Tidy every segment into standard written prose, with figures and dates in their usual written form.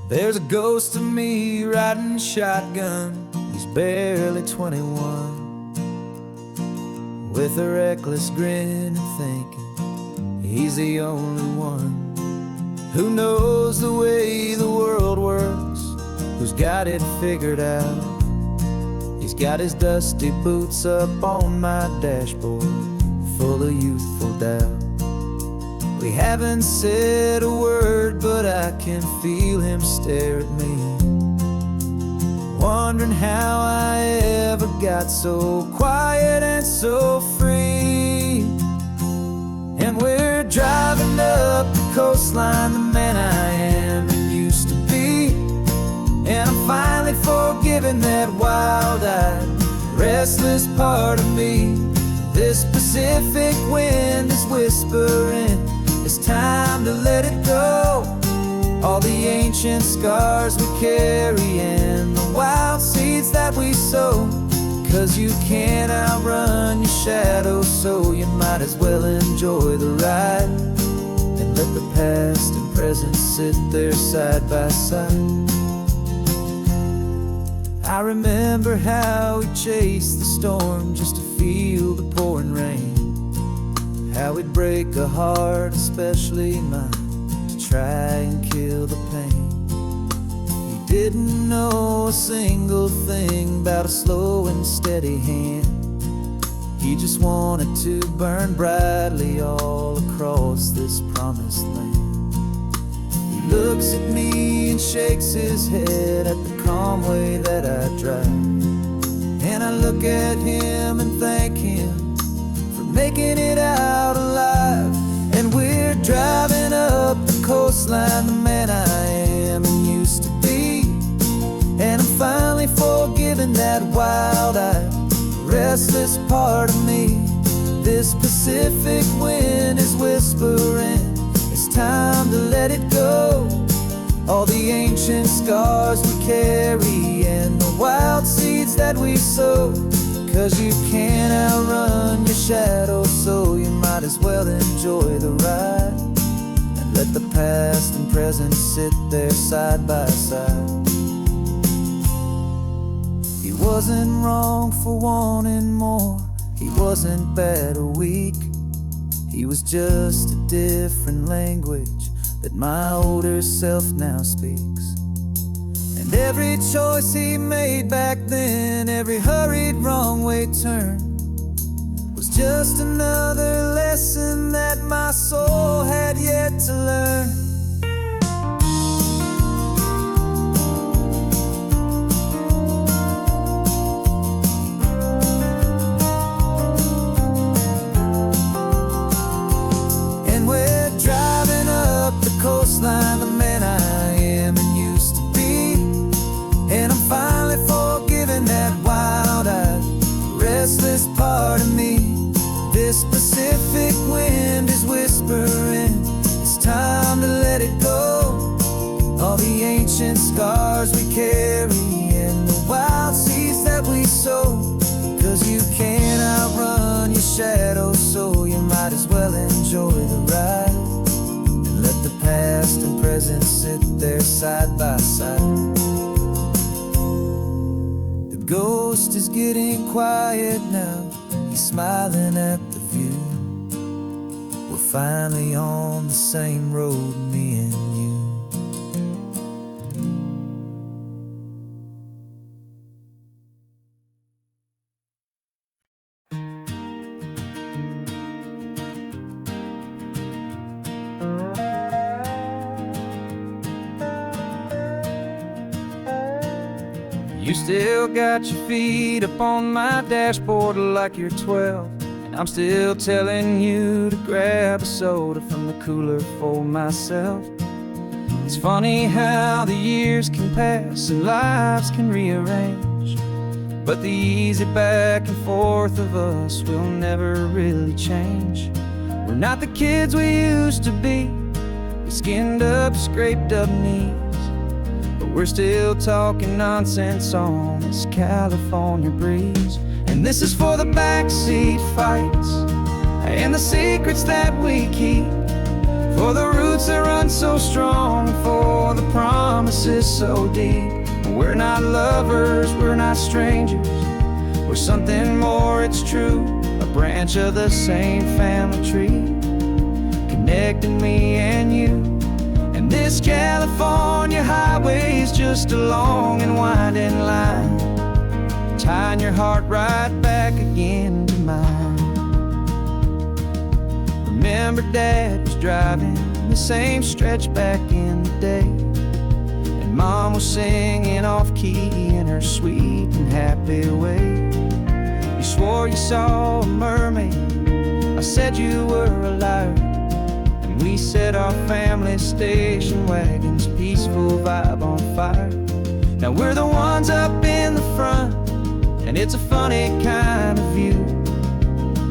There's a ghost of me riding shotgun. He's barely 21, with a reckless grin and thinking he's the only one who knows the way the world works, who's got it figured out. He's got his dusty boots up on my dashboard, full of youthful doubt. We haven't said a word, but I can feel him stare at me, wondering how I ever got so quiet and so free. And we're driving up the coastline, the man I am and used to be. And I'm finally forgiving that wild-eyed, restless part of me. This Pacific wind is whispering, it's time to let it go. All the ancient scars we carry and the wild seeds that we sow. 'Cause you can't outrun your shadow, so you might as well enjoy the ride and let the past and present sit there side by side. I remember how we chased the storm just to feel the pouring rain, how we'd break a heart, especially mine, to try and kill the pain. He didn't know a single thing about a slow and steady hand. He just wanted to burn brightly all across this promised land. He looks at me and shakes his head at the calm way that I drive, and I look at him and thank him for making it out alive. And we're driving up the coastline, the man I am and used to be. And I'm finally forgiving that wild-eyed, restless part of me. This Pacific wind is whispering, it's time to let it go. All the ancient scars we carry and the wild seeds that we sow. 'Cause you can't outrun your shadow, so you might as well enjoy the ride and let the past and present sit there side by side. He wasn't wrong for wanting more, he wasn't bad or weak. He was just a different language that my older self now speaks. And every choice he made back then, every hurried wrong way turn, was just another lesson that my soul had yet to learn. And we're driving up the coastline, the man I am and used to be. And I'm finally forgiving that wild-eyed, restless part of me. This Pacific wind is whispering, it's time to let it go. All the ancient scars we carry and the wild seeds that we sow. 'Cause you can't outrun your shadow, so you might as well enjoy the ride and let the past and present sit there side by side. The ghost is getting quiet now, he's smiling at the view. We're finally on the same road, me and you. You still got your feet up on my dashboard like you're 12, and I'm still telling you to grab a soda from the cooler for myself. It's funny how the years can pass and lives can rearrange, but the easy back and forth of us will never really change. We're not the kids we used to be, with skinned up, scraped up knees, but we're still talking nonsense on this California breeze. And this is for the backseat fights and the secrets that we keep, For the roots that run so strong, for the promises so deep. We're not lovers, we're not strangers, we're something more, it's true. A branch of the same family tree, connecting me and you. And this California highway is just a long and winding line, tying your heart right back again to mine. Remember Dad was driving the same stretch back in the day, and Mom was singing off-key in her sweet and happy way. You swore you saw a mermaid, I said you were a liar, and we set our family station wagon's peaceful vibe on fire. Now we're the ones up in the front, and it's a funny kind of view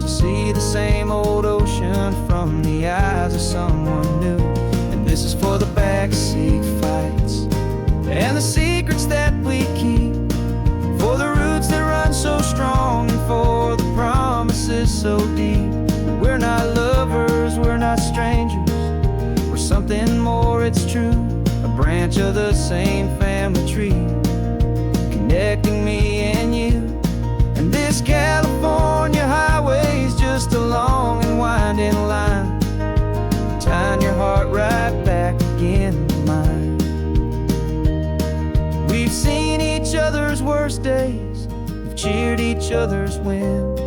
to see the same old ocean from the eyes of someone new. And this is for the backseat fights and the secrets that we keep, for the roots that run so strong, and for the promises so deep. We're not lovers, we're not strangers, we're something more, it's true. A branch of the same family tree, connecting me and you. And this California highway is just a long and winding line, tying your heart right back again to mine. We've seen each other's worst days, we've cheered each other's wins.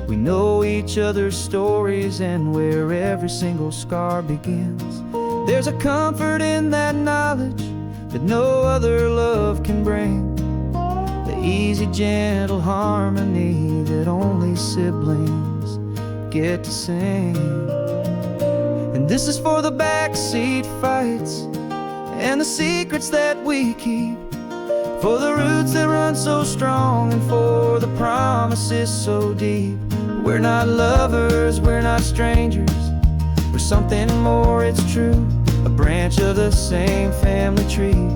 We know each other's stories and where every single scar begins. There's a comfort in that knowledge that no other love can bring, the easy, gentle harmony that only siblings get to sing. And this is for the backseat fights and the secrets that we keep, for the roots that run so strong, and for the promises so deep. We're not lovers, we're not strangers, we're something more, it's true. A branch of the same family tree,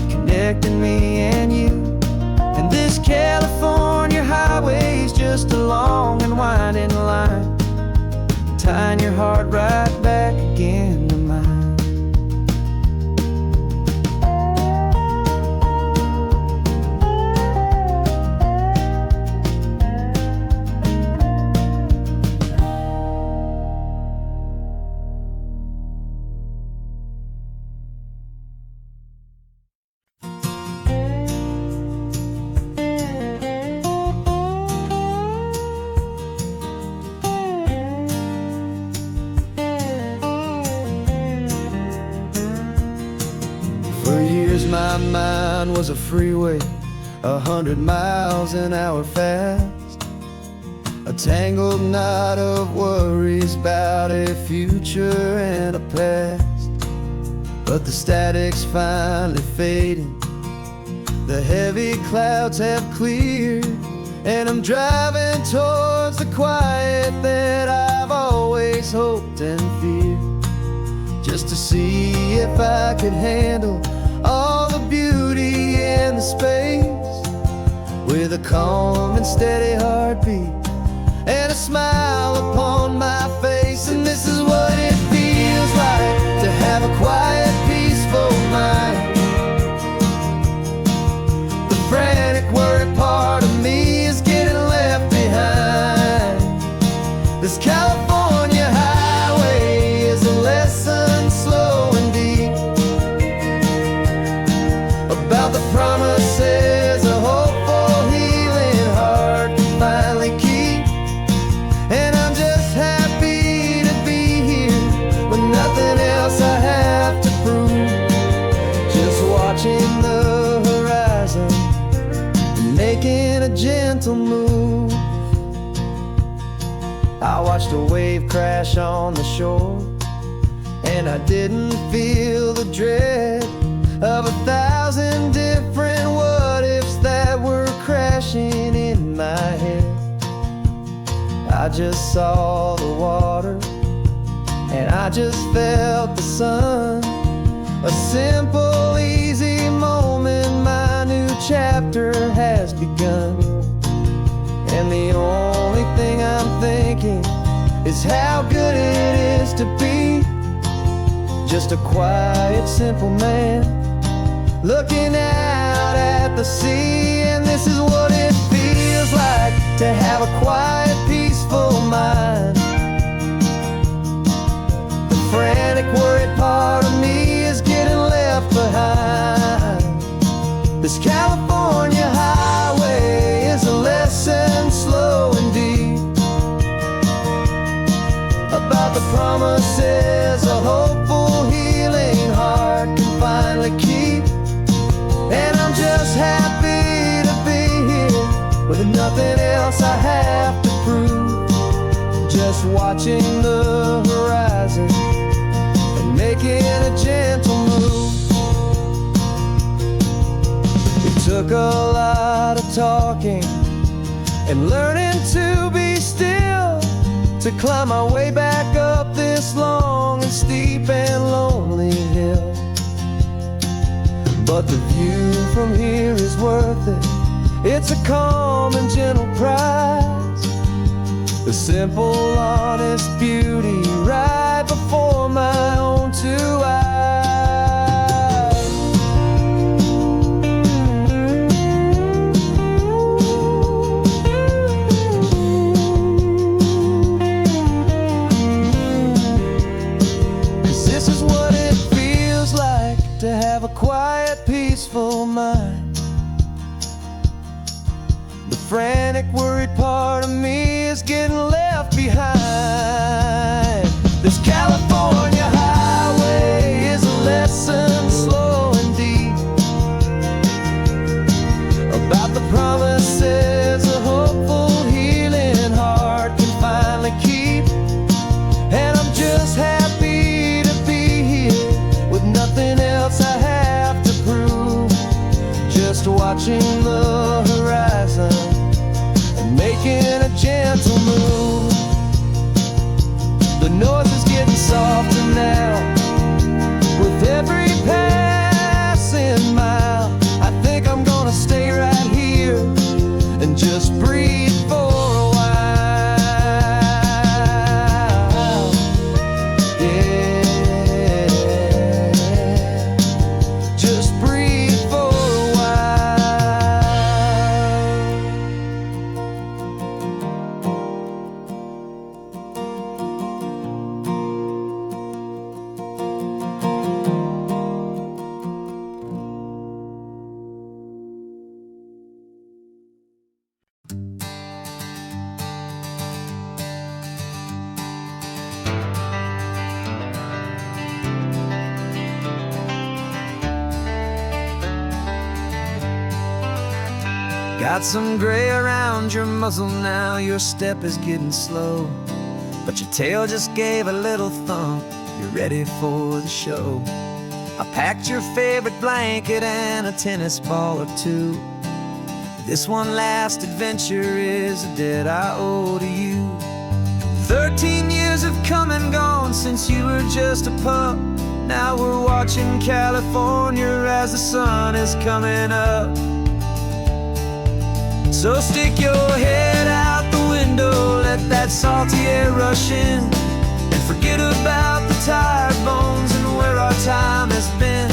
connecting me and you. And this California highway is just a long and winding line, tying your heart right back again to mine. My mind was a freeway, 100 miles an hour fast, a tangled knot of worries about a future and a past. But the static's finally fading, the heavy clouds have cleared, and I'm driving towards the quiet that I've always hoped and feared, just to see if I could handle all the beauty and the space, with a calm and steady heartbeat and a smile upon my face. And this is what it feels like to have a quiet, peaceful mind. The frantic, worried part of me is getting left behind. This California highway is a lesson slow and deep, about the promises a hopeful, healing heart can finally keep. And I'm just happy to be here with nothing else I have to prove, just watching the horizon and making a gentle move. I watched a wave crash on the shore, and I didn't feel the dread of 1,000 different what-ifs that were crashing in my head. I just saw the water, and I just felt the sun. A simple, easy moment, my new chapter has begun. And the only thing I'm thinking is how good it is to be just a quiet, simple man, looking out at the sea. And this is what it feels like to have a quiet, peaceful mind. The frantic, worried part of me is getting left behind. This California highway is a lesson, slow and deep, about the promises a hopeful, healing heart can finally keep. And I'm just happy to be here with nothing else I have to prove, just watching the horizon and making a gentle move. It took a lot of talking and learning to be still to climb my way back up this long and steep and lonely hill. But the view from here is worth it. It's a calm and gentle prize, the simple, honest beauty right before my own two eyes. 'Cause this is what it feels like to have a quiet, peaceful mind. The frantic, worried part of me is getting left behind. This California highway is a lesson, slow and deep, about the promises a hopeful, healing heart can finally keep. And I'm just happy to be here with nothing else I have to prove, just watching the horizon and making a gentle move. The noise is getting softer now with every passing mile. I think I'm gonna stay right here and just breathe for a while. Yeah, just breathe for a Got some gray around your muzzle now, your step is getting slow, but your tail just gave a little thump, you're ready for the show. I packed your favorite blanket and a tennis ball or two. This one last adventure is a debt I owe to you. 13 years have come and gone since you were just a pup. Now we're watching California as the sun is coming up. So stick your head out the window, let that salty air rush in, and forget about the tired bones and where our time has been.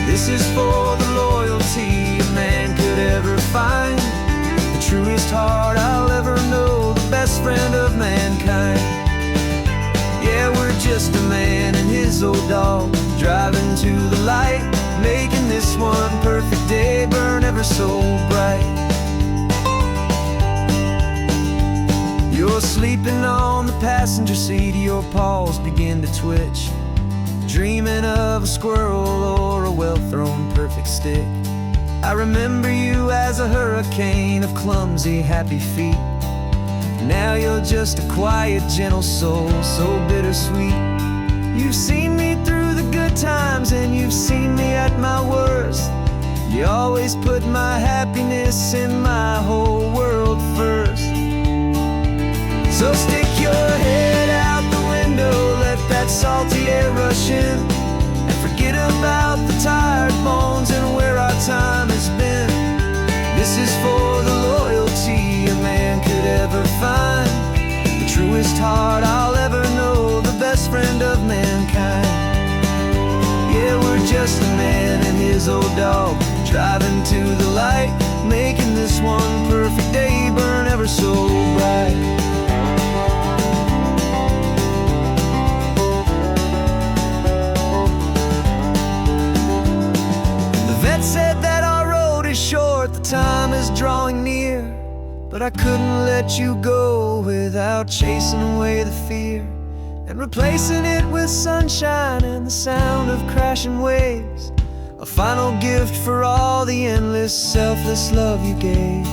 This is for the loyalty a man could ever find, the truest heart I'll ever know, the best friend of mankind. Yeah, we're just a man and his old dog, driving to the light, making this one perfect day burn ever so bright. You're sleeping on the passenger seat, your paws begin to twitch, dreaming of a squirrel or a well-thrown perfect stick. I remember you as a hurricane of clumsy, happy feet. Now you're just a quiet, gentle soul, so bittersweet. You've seen me through the good times and you've seen me at my worst. You always put my happiness and my whole world first. So stick your head out the window, let that salty air rush in, and forget about the tired bones and where our time has been. This is for the loyalty a man could ever find, the truest heart I'll ever know, the best friend of mankind. one perfect day burn ever so bright. The vet said that our road is short, the time is drawing near, but I couldn't let you go without chasing away the fear and replacing it with sunshine and the sound of crashing waves. A final gift for all the endless, selfless love you gave.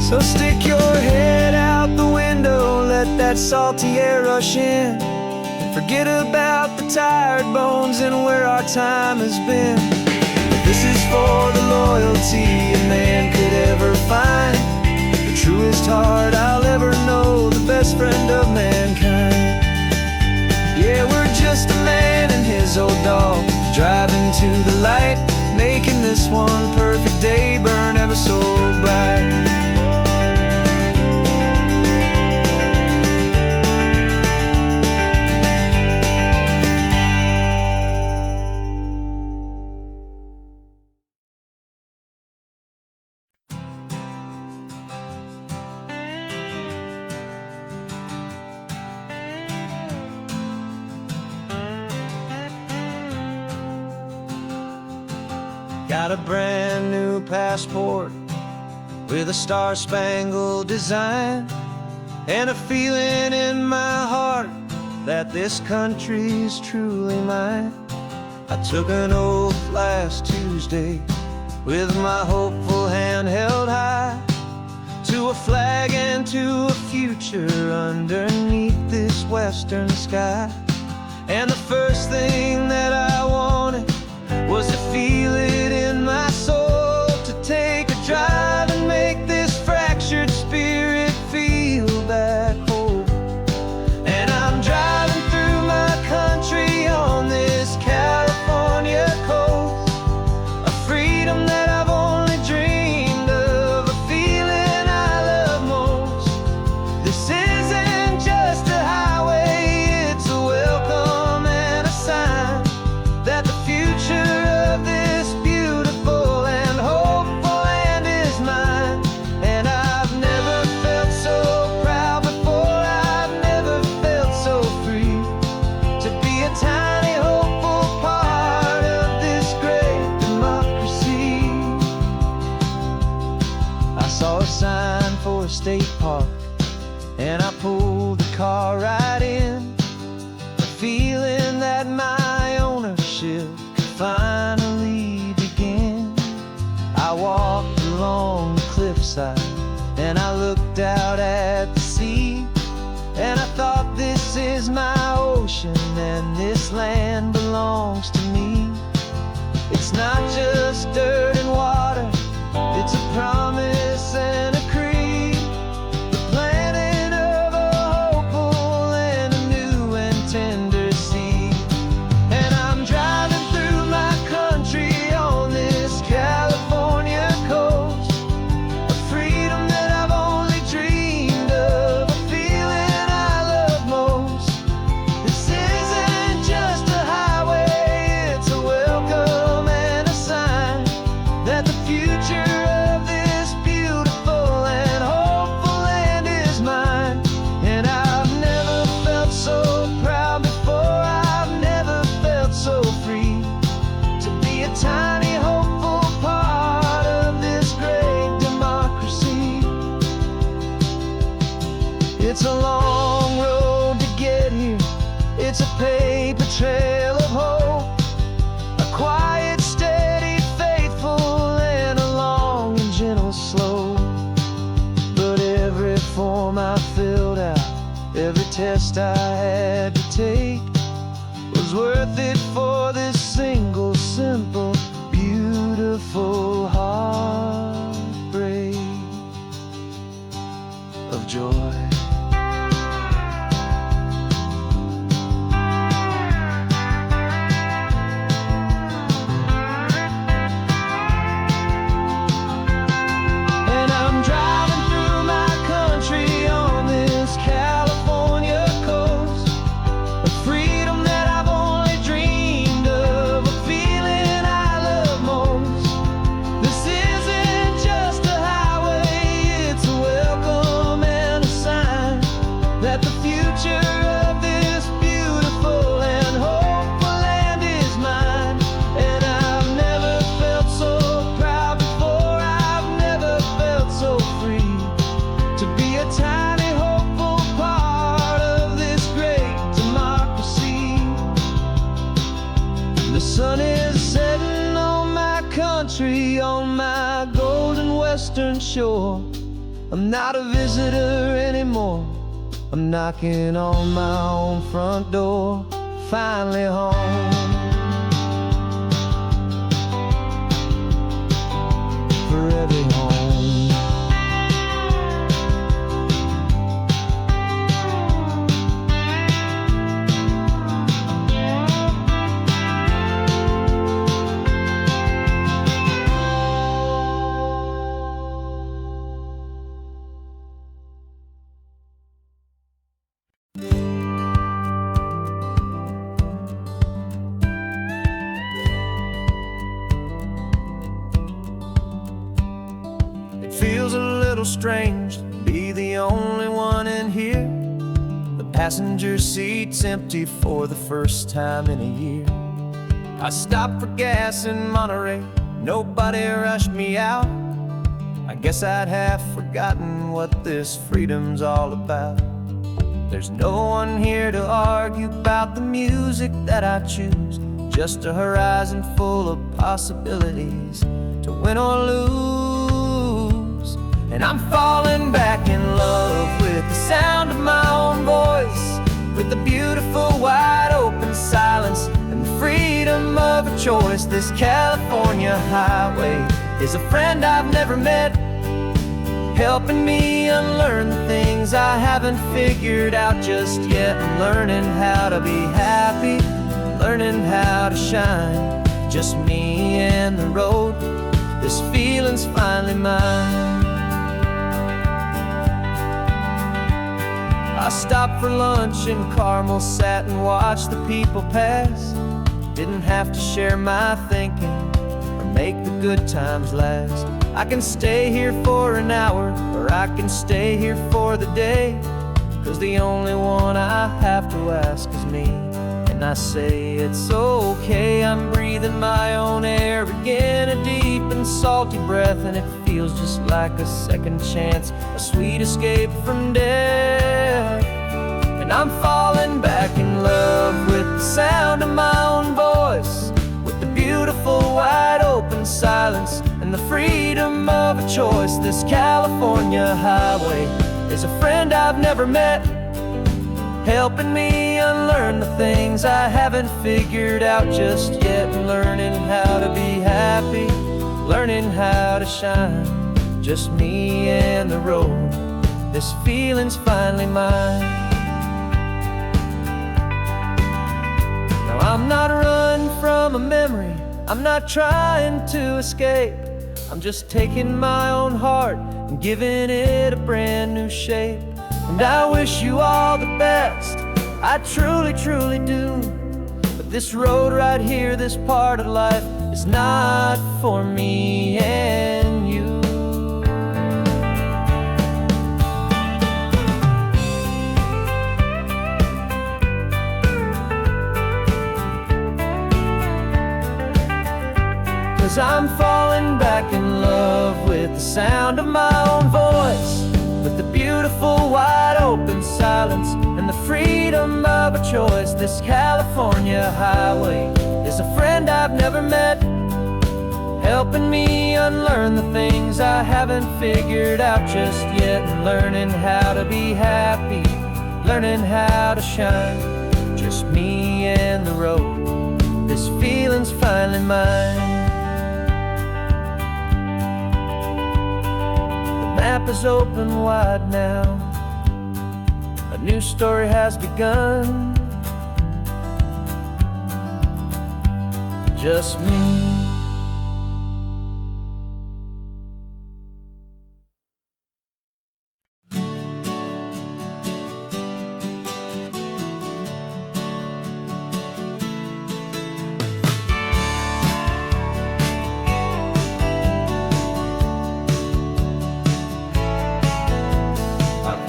So stick your head out the window, let that salty air rush in, and forget about the tired bones and where our time has been. This is for the loyalty a man could ever find, the truest heart I'll ever know, the best friend of mankind. Yeah, we're just a man and his old dog, driving to the light, making this one perfect day burn ever so bright. Got a brand new passport with a star-spangled design, and a feeling in my heart that this country's truly mine. I took an oath last Tuesday with my hopeful hand held high, to a flag and to a future underneath this western sky. And the first thing that I wanted was to feel it in my soul, to take a drive and make this fractured spirit feel back home. And I'm driving through my country on this California coast, a freedom that I've only dreamed of, a feeling I love most. This isn't just a highway, it's a welcome and a sign that the future of this beautiful and hopeful land is mine. And I've never felt so proud before, I've never felt so free, to be a tiny hopeful part of this great democracy. I saw a sign for a state park, and I pulled the car right in, the feeling that my ownership could finally begin. I walked along the cliffside and I looked out at the sea, and I thought, this is my ocean and this land belongs to me. It's not just dirt and water, it's a promise and a creed, the planting of a hopeful and a new and tender seed. And I'm driving through my country on this California coast, a freedom that I've only dreamed of, a feeling I love most. This isn't just a highway, it's a welcome and a sign that the future of this beautiful and hopeful land is mine. And I've never felt so proud before, I've never felt so free, to be a tiny hopeful part of this great democracy. It's a long road to get here, it's a paper trail of hope, a quiet, steady, faithful, and a long and gentle slope. But every form I filled out, every test I had to take, was worth it for this single, simple, beautiful heartbreak of joy. western shore. I'm not a visitor anymore. I'm knocking on my own front door, finally home. Forever home. Feels a little strange to be the only one in here. The passenger seat's empty for the first time in a year. I stopped for gas in Monterey, nobody rushed me out. I guess I'd have forgotten what this freedom's all about. There's no one here to argue about the music that I choose, just a horizon full of possibilities to win or lose. And I'm falling back in love with the sound of my own voice, with the beautiful wide open silence and the freedom of a choice. This California highway is a friend I've never met, helping me unlearn the things I haven't figured out just yet. I'm learning how to be happy, learning how to shine, just me and the road. This feeling's finally mine. I stopped for lunch in Carmel, sat and watched the people pass. Didn't have to share my thinking or make the good times last. I can stay here for an hour, or I can stay here for the day, 'cause the only one I have to ask is me. And I say it's okay, I'm breathing my own air again, a deep and salty breath, and it feels just like a second chance, a sweet escape from death. And I'm falling back in love with the sound of my own voice, with the beautiful wide open silence and the freedom of a choice. This California highway is a friend I've never met, helping me unlearn the things I haven't figured out just yet. Learning how to be happy, learning how to shine, just me and the road. This feeling's finally mine. Now I'm not running from a memory, I'm not trying to escape. I'm just taking my own heart and giving it a brand new shape. And I wish you all the best, I truly, truly do. But this road right here, this part of life, is not for me and you. 'Cause I'm falling back in love with the sound of my own voice, with the beautiful wide open silence and the freedom of a choice. This California highway is a friend I've never met, helping me unlearn the things I haven't figured out just yet. And learning how to be happy, learning how to shine, just me and the road. This feeling's finally mine. The map is open wide now, a new story has begun. Just me.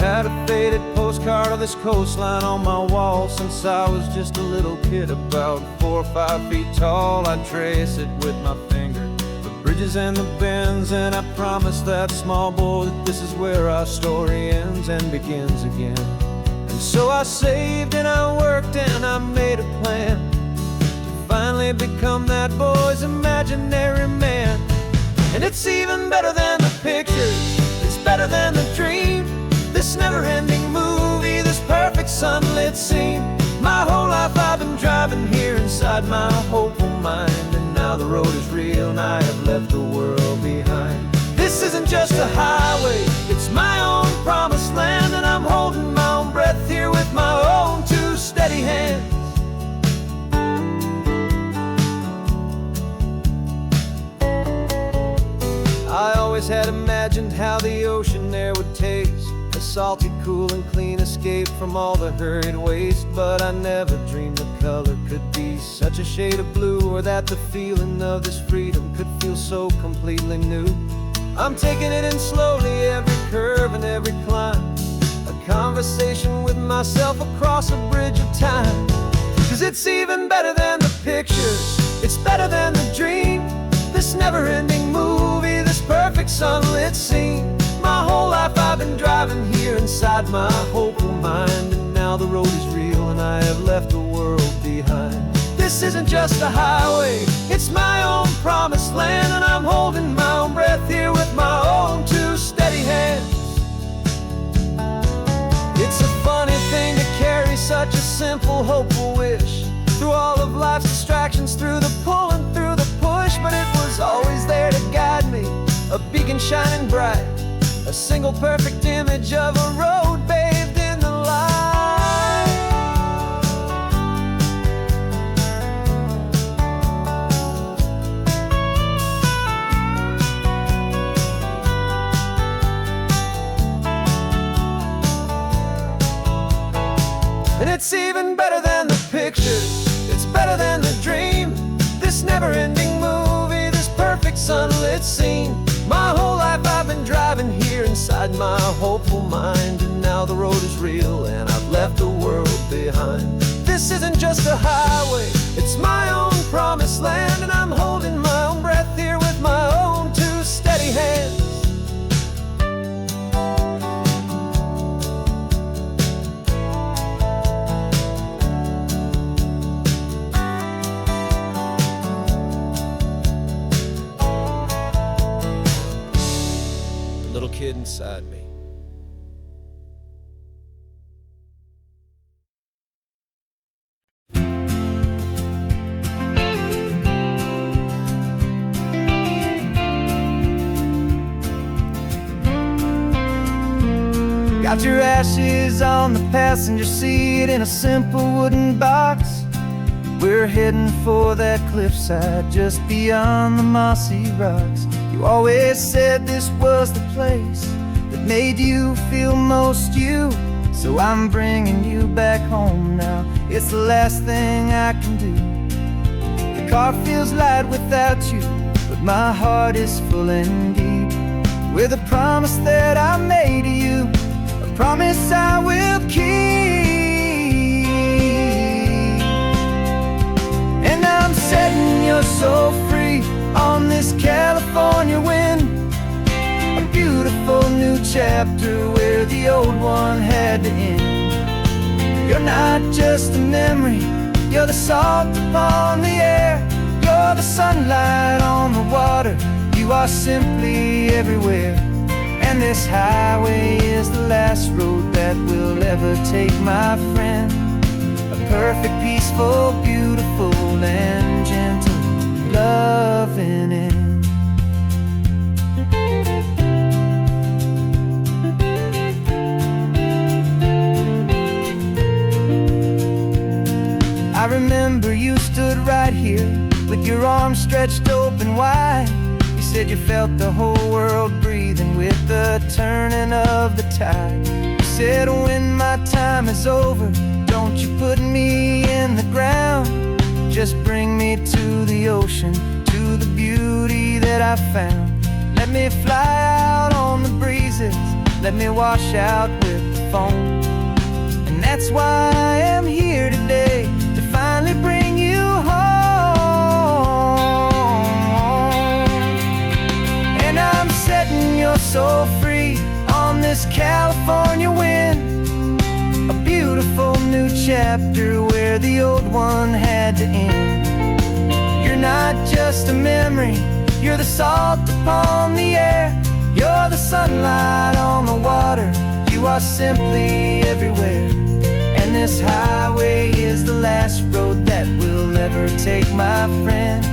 Had a faded postcard of this coastline on my wall since I was just a little kid, about 4 or 5 feet tall. I trace it with my finger, the bridges and the bends, and I promised that small boy that this is where our story ends and begins again. And so I saved and I worked and I made a plan to finally become that boy's imaginary man. And it's even better than the picture sunlit scene. My whole life I've been driving here inside my hopeful mind, and now the road is real and I have left the world behind. This isn't just a highway, it's my own promised land, and I'm holding my own breath here with my own two steady hands. I always had imagined how the ocean air would taste, a salty, cool and clean escape from all the hurried waste. But I never dreamed the color could be such a shade of blue, or that the feeling of this freedom could feel so completely new. I'm taking it in slowly, every curve and every climb, a conversation with myself across a bridge of time. 'Cause it's even better than the pictures, it's better than the dream, this never-ending movie, this perfect sunlit scene. My whole life I've been driving here inside my hopeful mind, and now the road is real and I have left the world behind. This isn't just a highway, it's my own promised land, and I'm holding my own breath here with my own two steady hands. It's a funny thing to carry such a simple, hopeful wish through all of life's distractions, through the pull and through the push. But it was always there to guide me, a beacon shining bright, a single perfect image of a road bathed in the light. And it's even better than the pictures, it's better than the dream, this never-ending movie, this perfect sunlit scene. My whole life I've been driving here inside my hopeful mind, and now the road is real and I've left the world behind. This isn't just a highway, it's my own promised land, and I'm holding my own breath here with my own two steady hands. Little kid inside me. Got your ashes on the passenger seat in a simple wooden box. We're heading for that cliffside just beyond the mossy rocks. You always said this was the place that made you feel most you, so I'm bringing you back home now. It's the last thing I can do. The car feels light without you, but my heart is full and deep with a promise that I made to you, a promise I will keep. And I'm setting your soul free on this California wind, a beautiful new chapter where the old one had to end. You're not just a memory, you're the salt upon the air, you're the sunlight on the water, you are simply everywhere. And this highway is the last road that we'll ever take, my friend, a perfect, peaceful, beautiful and gentle loving end. I remember you stood right here with your arms stretched open wide. You said you felt the whole world breathing with the turning of the tide. You said when my time is over, don't you put me in the ground, just bring me to the ocean, to the beauty that I found. Let me fly out on the breezes, let me wash out with the foam. And that's why I am here today, to finally bring you home. And I'm setting your soul free on this California wind, a beautiful new chapter where the old one had to end. You're not just a memory, you're the salt upon the air, you're the sunlight on the water, you are simply everywhere. And And this highway is the last road that we'll ever take, my friend.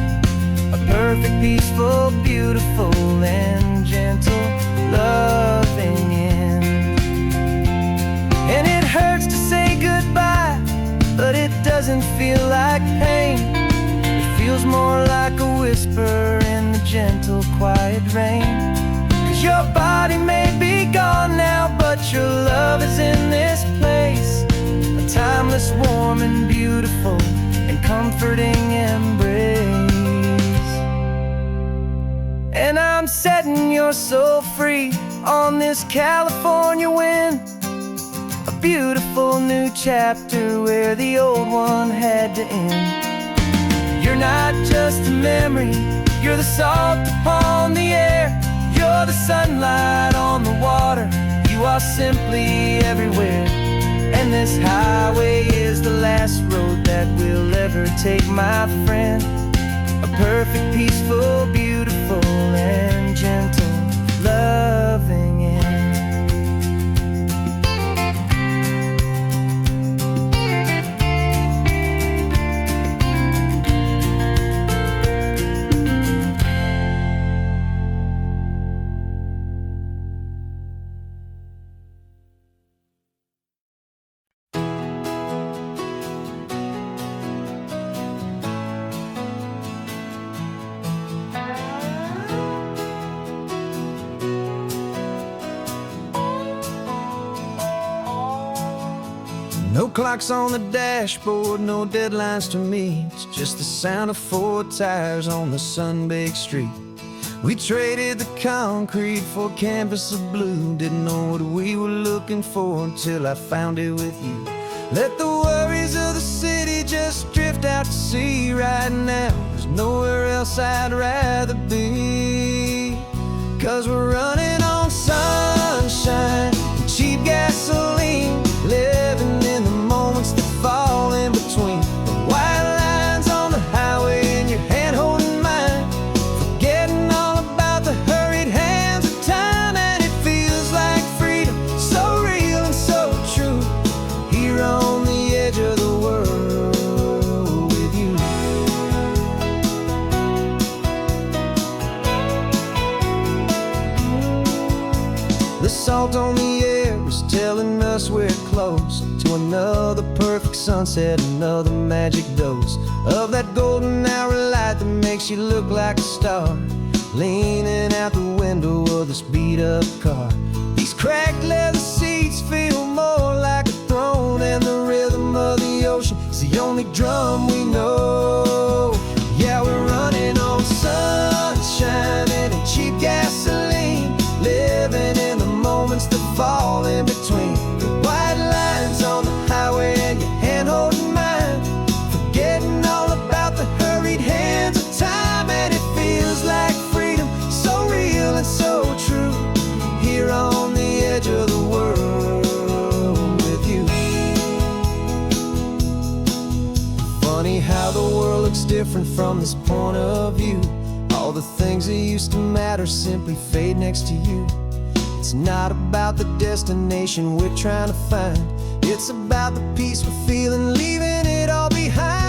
A perfect, peaceful, beautiful, and gentle, loving end. And it hurts to say goodbye, but it doesn't feel like pain. It feels more like a whisper in the gentle, quiet rain. 'Cause your body may be gone now, but your love is in this place. A timeless, warm, and beautiful, and comforting embrace. And I'm setting your soul free on this California wind. A beautiful new chapter where the old one had to end. You're not just a memory, you're the salt upon the air. You're the sunlight on the water, you are simply everywhere. And this highway is the last road that we'll ever take, my friend. A perfect, peaceful, beautiful, and gentle, loving end. No clocks on the dashboard, no deadlines to meet. It's just the sound of 4 tires on the sun-baked street. We traded the concrete for a canvas of blue. Didn't know what we were looking for until I found it with you. Let the worries of the city just drift out to sea right now. There's nowhere else I'd rather be. 'Cause we're running on sunshine and cheap gasoline, living in the moments that fall in between. The white lines on the highway and your hand holding mine, forgetting all about the hurried hands of time. And it feels like freedom, so real and so true, here on the edge of the world with you. The salt on the air is telling us we're close to another perfect sunset, another magic dose of that golden hour light that makes you look like a star, leaning out the window of this beat-up car. These cracked leather seats feel more like a throne, and the rhythm of the ocean is the only drum we know. Yeah, we're running on sunshine and cheap gasoline, living in the moments that fall in between. The white lines on the highway and your hand holding mine, forgetting all about the hurried hands of time. And it feels like freedom, so real and so true, here on the edge of the world with you. Funny how the world looks different from this point of view. All the things that used to matter simply fade next to you. It's not about the destination we're trying to find, it's about the peace we're feeling, leaving it all behind.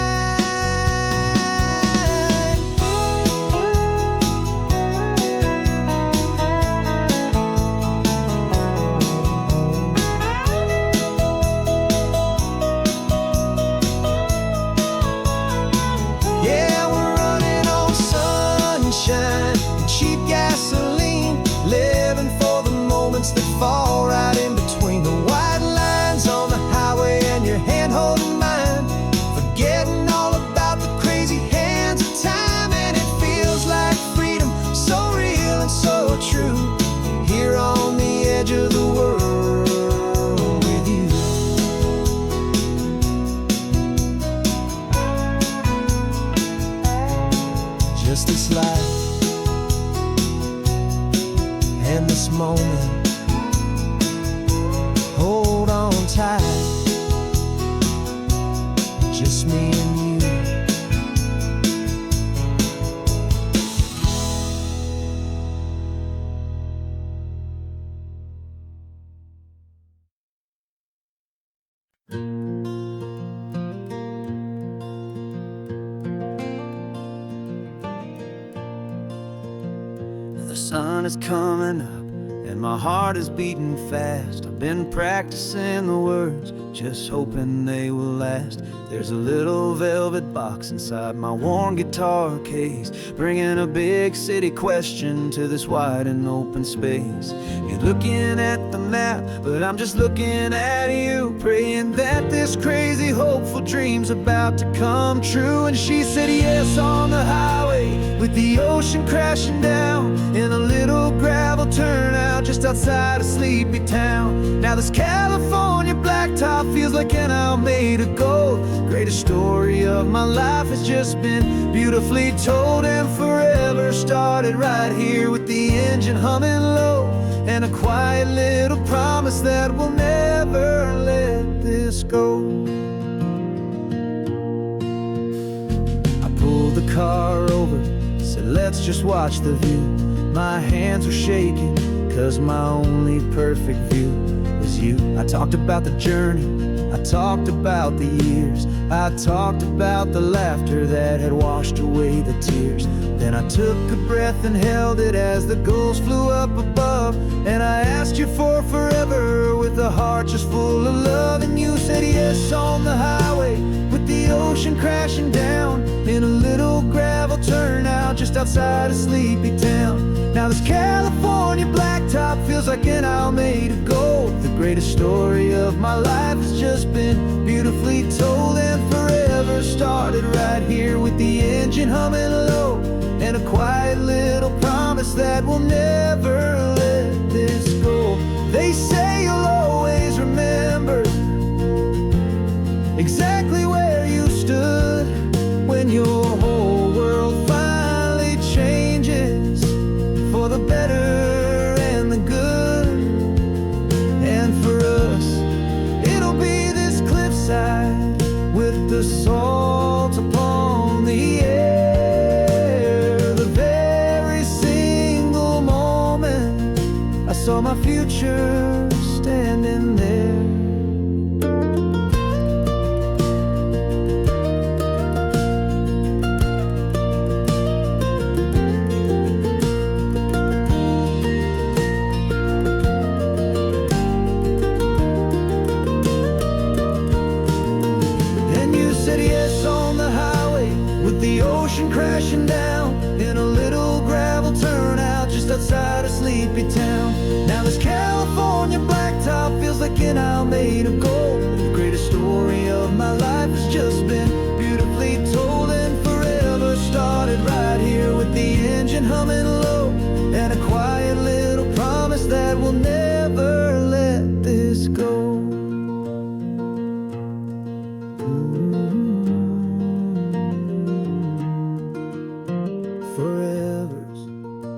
Yeah, we're running on sunshine and cheap gasoline, living for the moments that fall right in between. The white lines on the highway and your hand holding mine, forgetting all about the crazy hands of time. And it feels like freedom, so real and so true, here on the edge of the world with you. Just this life and this moment, hold on tight, just me and you. sun is coming up and my heart is beating fast. I've been practicing the words, just hoping they will last. There's a little velvet box inside my worn guitar case, bringing a big city question to this wide and open space. You're looking at the map, but I'm just looking at you, praying that this crazy hopeful dream's about to come true. And she said yes on the highway, with the ocean crashing down, in a little gravel turnout just outside a sleepy town. Now this California blacktop feels like an owl made of gold. Greatest story of my life has just been beautifully told, and forever started right here with the engine humming low, and a quiet little promise that we'll never let this go. I pulled the car over, said let's just watch the view. My hands were shaking, cause my only perfect view was you. I talked about the journey, I talked about the years, I talked about the laughter that had washed away the tears. Then I took a breath and held it as the gulls flew up above, and I asked you for forever with a heart just full of love. And you said yes on the highway, with the ocean crashing down, in a little gravel turnout just outside a sleepy town. Now this California blacktop feels like an owl made of gold. The greatest story of my life has just been beautifully told, and forever started right here with the engine humming low, and a quiet little promise that we'll never let this go. They say you'll always remember exactly where you stood when your whole world finally changes for the better and the good. And for us, it'll be this cliffside with the salt upon the air. The very single moment I saw my future standing there. The ocean crashing down, in a little gravel turnout just outside a sleepy town. Now this California blacktop feels like an owl made of gold. The greatest story of my life has just been beautifully told, and forever started right here with the engine humming low, and a quiet little promise that we'll never let this go.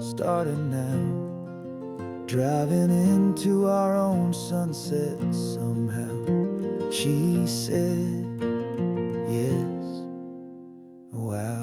Started now, driving into our own sunset somehow. She said yes, wow.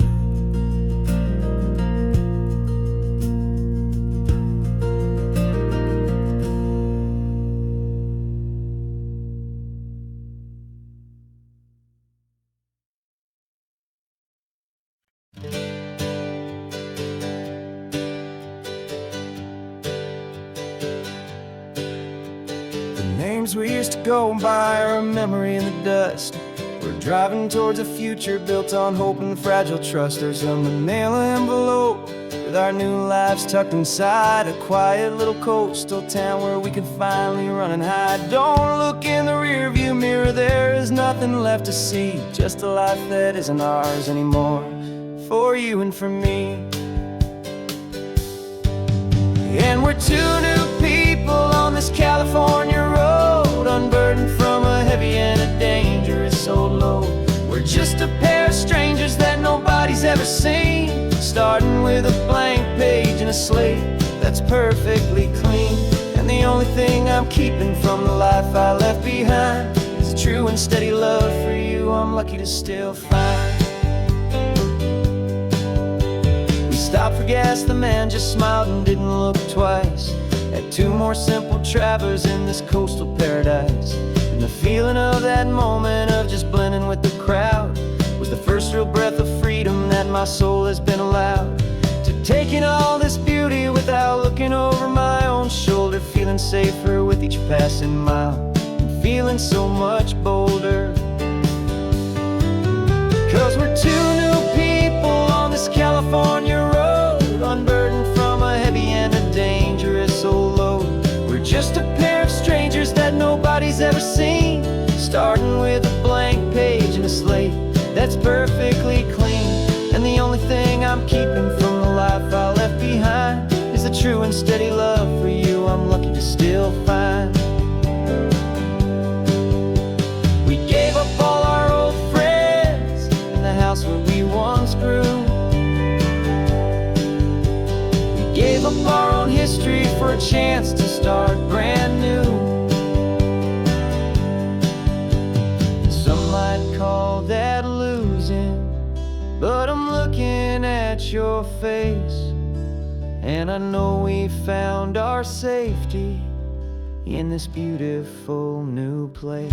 Names we used to go by are a memory in the dust. We're driving towards a future built on hope and fragile trust. There's a manila envelope with our new lives tucked inside, a quiet little coastal town where we can finally run and hide. Don't look in the rearview mirror, there is nothing left to see, just a life that isn't ours anymore, for you and for me. And we're two new people on this California road, unburdened from a heavy and a dangerous old load. We're just a pair of strangers that nobody's ever seen, starting with a blank page and a slate that's perfectly clean. And the only thing I'm keeping from the life I left behind is a true and steady love for you I'm lucky to still find. We stopped for gas, the man just smiled and didn't look twice. Had two more simple travelers in this coastal paradise, and the feeling of that moment of just blending with the crowd was the first real breath of freedom that my soul has been allowed to take in all this beauty beauty without looking over my own shoulder, feeling safer with each passing mile, and feeling so much bolder. 'Cause we're two new people on this California road, unburdened from a heavy and a dangerous old load. We're just a pair of strangers that nobody's ever seen, starting with a blank page and a slate that's perfectly clean. And the only thing I'm keeping from the life I left behind is the true and steady love for you I'm lucky to still find. We gave up all our old friends in the house where we once grew. We gave up our own history for a chance to start brand new. Some might call that losing, but I'm looking at your face, and I know we found our safety in this beautiful new place.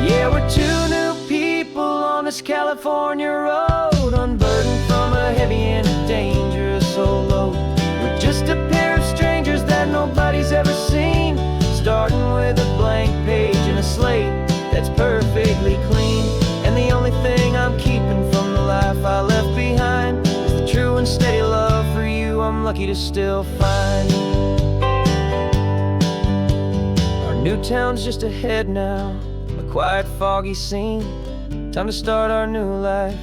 Yeah, we're two new people on this California road, unburdened from a heavy and a dangerous old load. We're just a pair of strangers that nobody's ever seen, starting with a blank page and a slate that's perfectly clean. And the only thing I'm keeping from the life I left behind is the true and steady love for you I'm lucky to still find. Our new town's just ahead now, a quiet, foggy scene. Time to start our new life,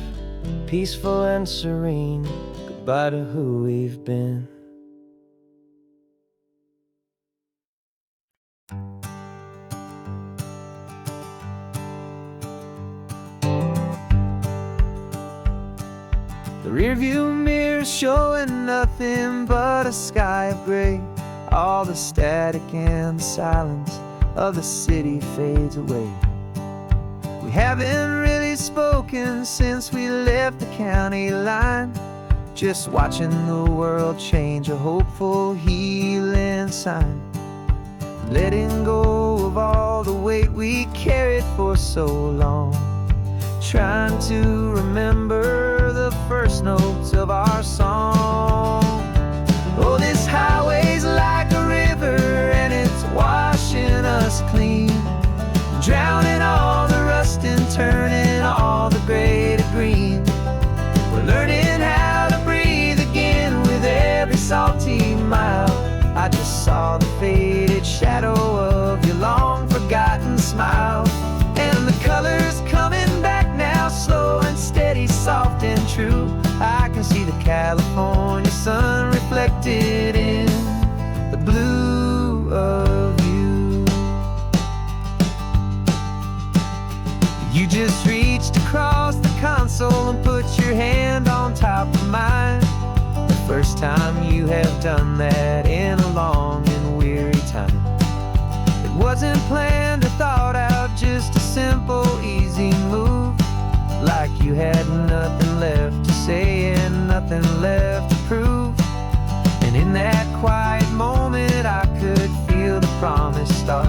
peaceful and serene. Goodbye to who we've been. The rearview mirror showing nothing but a sky of gray. All the static and the silence of the city fades away. We haven't really spoken since we left the county line, just watching the world change, a hopeful healing sign. Letting go of all the weight we carried for so long, trying to remember the first notes of our song. Oh, this highway's like a river and it's washing us clean, drowning all the rust and turning all the gray to green. We're learning how to breathe again with every salty mile. I just saw the faded shadow of your long forgotten smile, and the colors coming back now, slow and steady, soft and true. I can see the California sun reflected in the blue of you. You just reached across the console and put your hand on top of mine. The first time you have done that in a long and weary time. It wasn't planned or thought out, just a simple, easy move. Like you had nothing left to say and nothing left to prove. And in that quiet moment I could feel the promise start,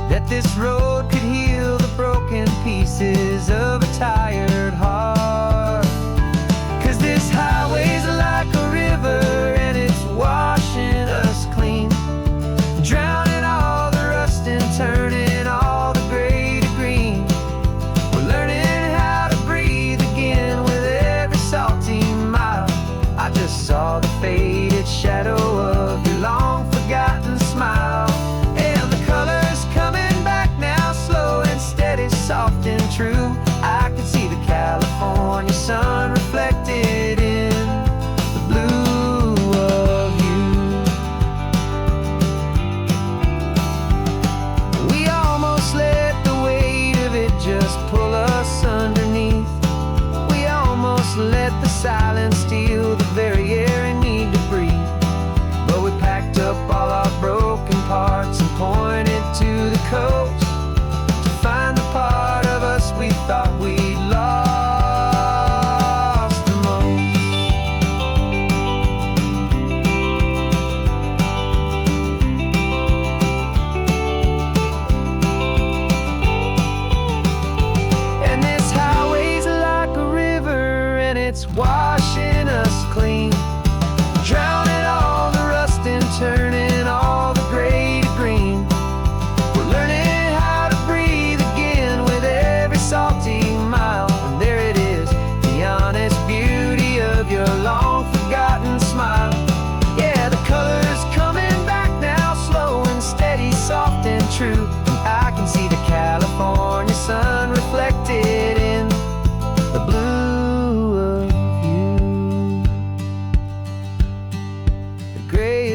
that this road could heal the broken pieces of a tired heart. 'Cause this highway's like a river and it's washing us clean, drowning all the rust and turning all the gray to green. We're learning how to breathe again with every salty mile. I just saw the faded shadow of your long forgotten smile, and the colors coming back now, slow and steady, soft and true. I can see the California sun reflected in the blue of you. We almost let the weight of it just pull us underneath. We almost let the silence steal the very air and need to breathe. But we packed up all our broken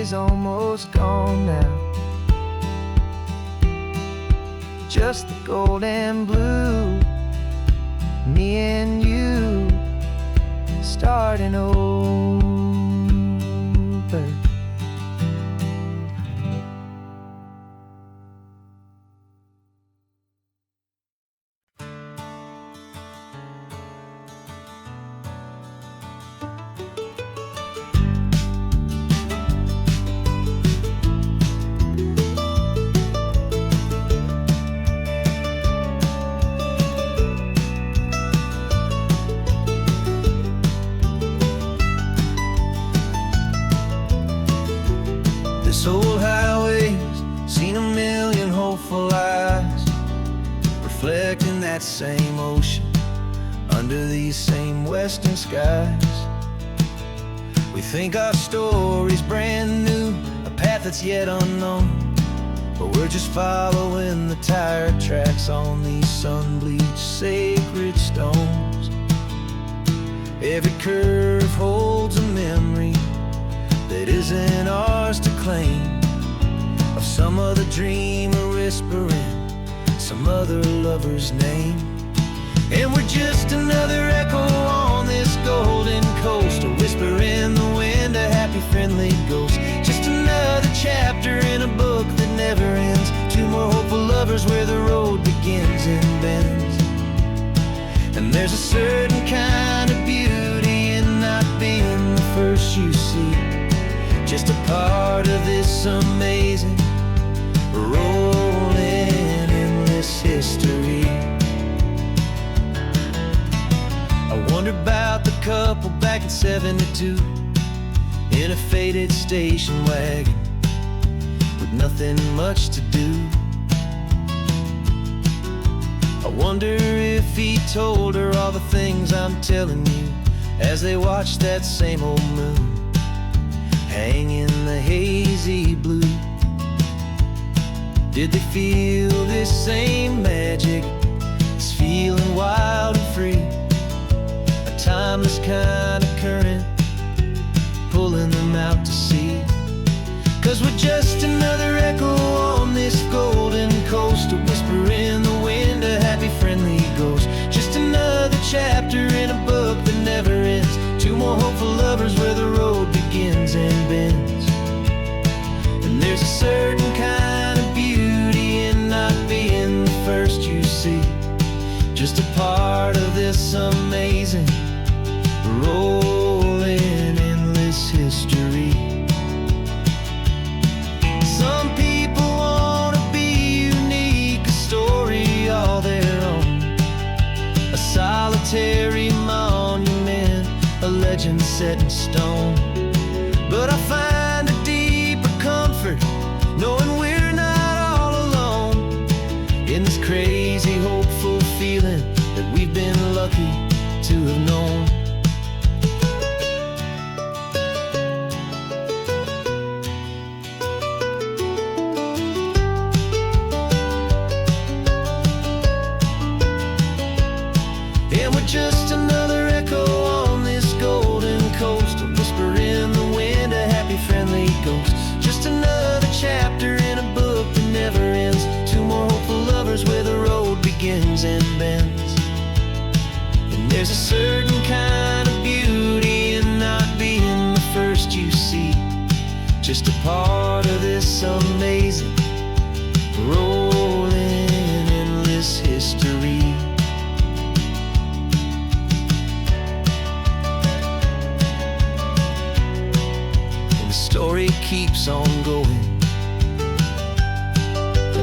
is almost gone now. Just the gold and blue, me and you starting over. This old highway's seen a million hopeful eyes, reflecting that same ocean under these same western skies. We think our story's brand new, a path that's yet unknown, but we're just following the tire tracks on these sun-bleached sacred stones. Every curve holds a memory that isn't ours to claim, of some other dreamer whispering some other lover's name. And we're just another echo on this golden coast, a whisper in the wind, a happy friendly ghost. Just another chapter in a book that never ends, two more hopeful lovers where the road begins and bends. And there's a certain kind of beauty in not being the first you see, just a part of this amazing, rolling, endless history. I wonder about the couple back in '72 in a faded station wagon with nothing much to do. I wonder if he told her all the things I'm telling you as they watched that same old moon hang in the hazy blue. Did they feel this same magic, this feeling wild and free, a timeless kind of current pulling them out to sea? 'Cause we're just another echo on this golden coast, a whisper in the wind, a happy friendly ghost. Just another chapter in a book that never ends, two more hopeful lovers where the road begins and bends. And there's a certain kind of beauty in not being the first you see, just a part of this amazing, rolling, endless history. Some people wanna be unique, a story all their own, a solitary monument, a legend set in stone. But I find a deeper comfort knowing we're not all alone in this crazy, hopeful feeling that we've been lucky to have known. And we're just another echo on this golden coast, a whisper in the wind, a happy friendly ghost. Just another chapter in a book that never ends, two more hopeful lovers where the road begins and bends. And there's a certain kind of beauty in not being the first you see, just a part of this amazing, rolling, endless history. Story keeps on going.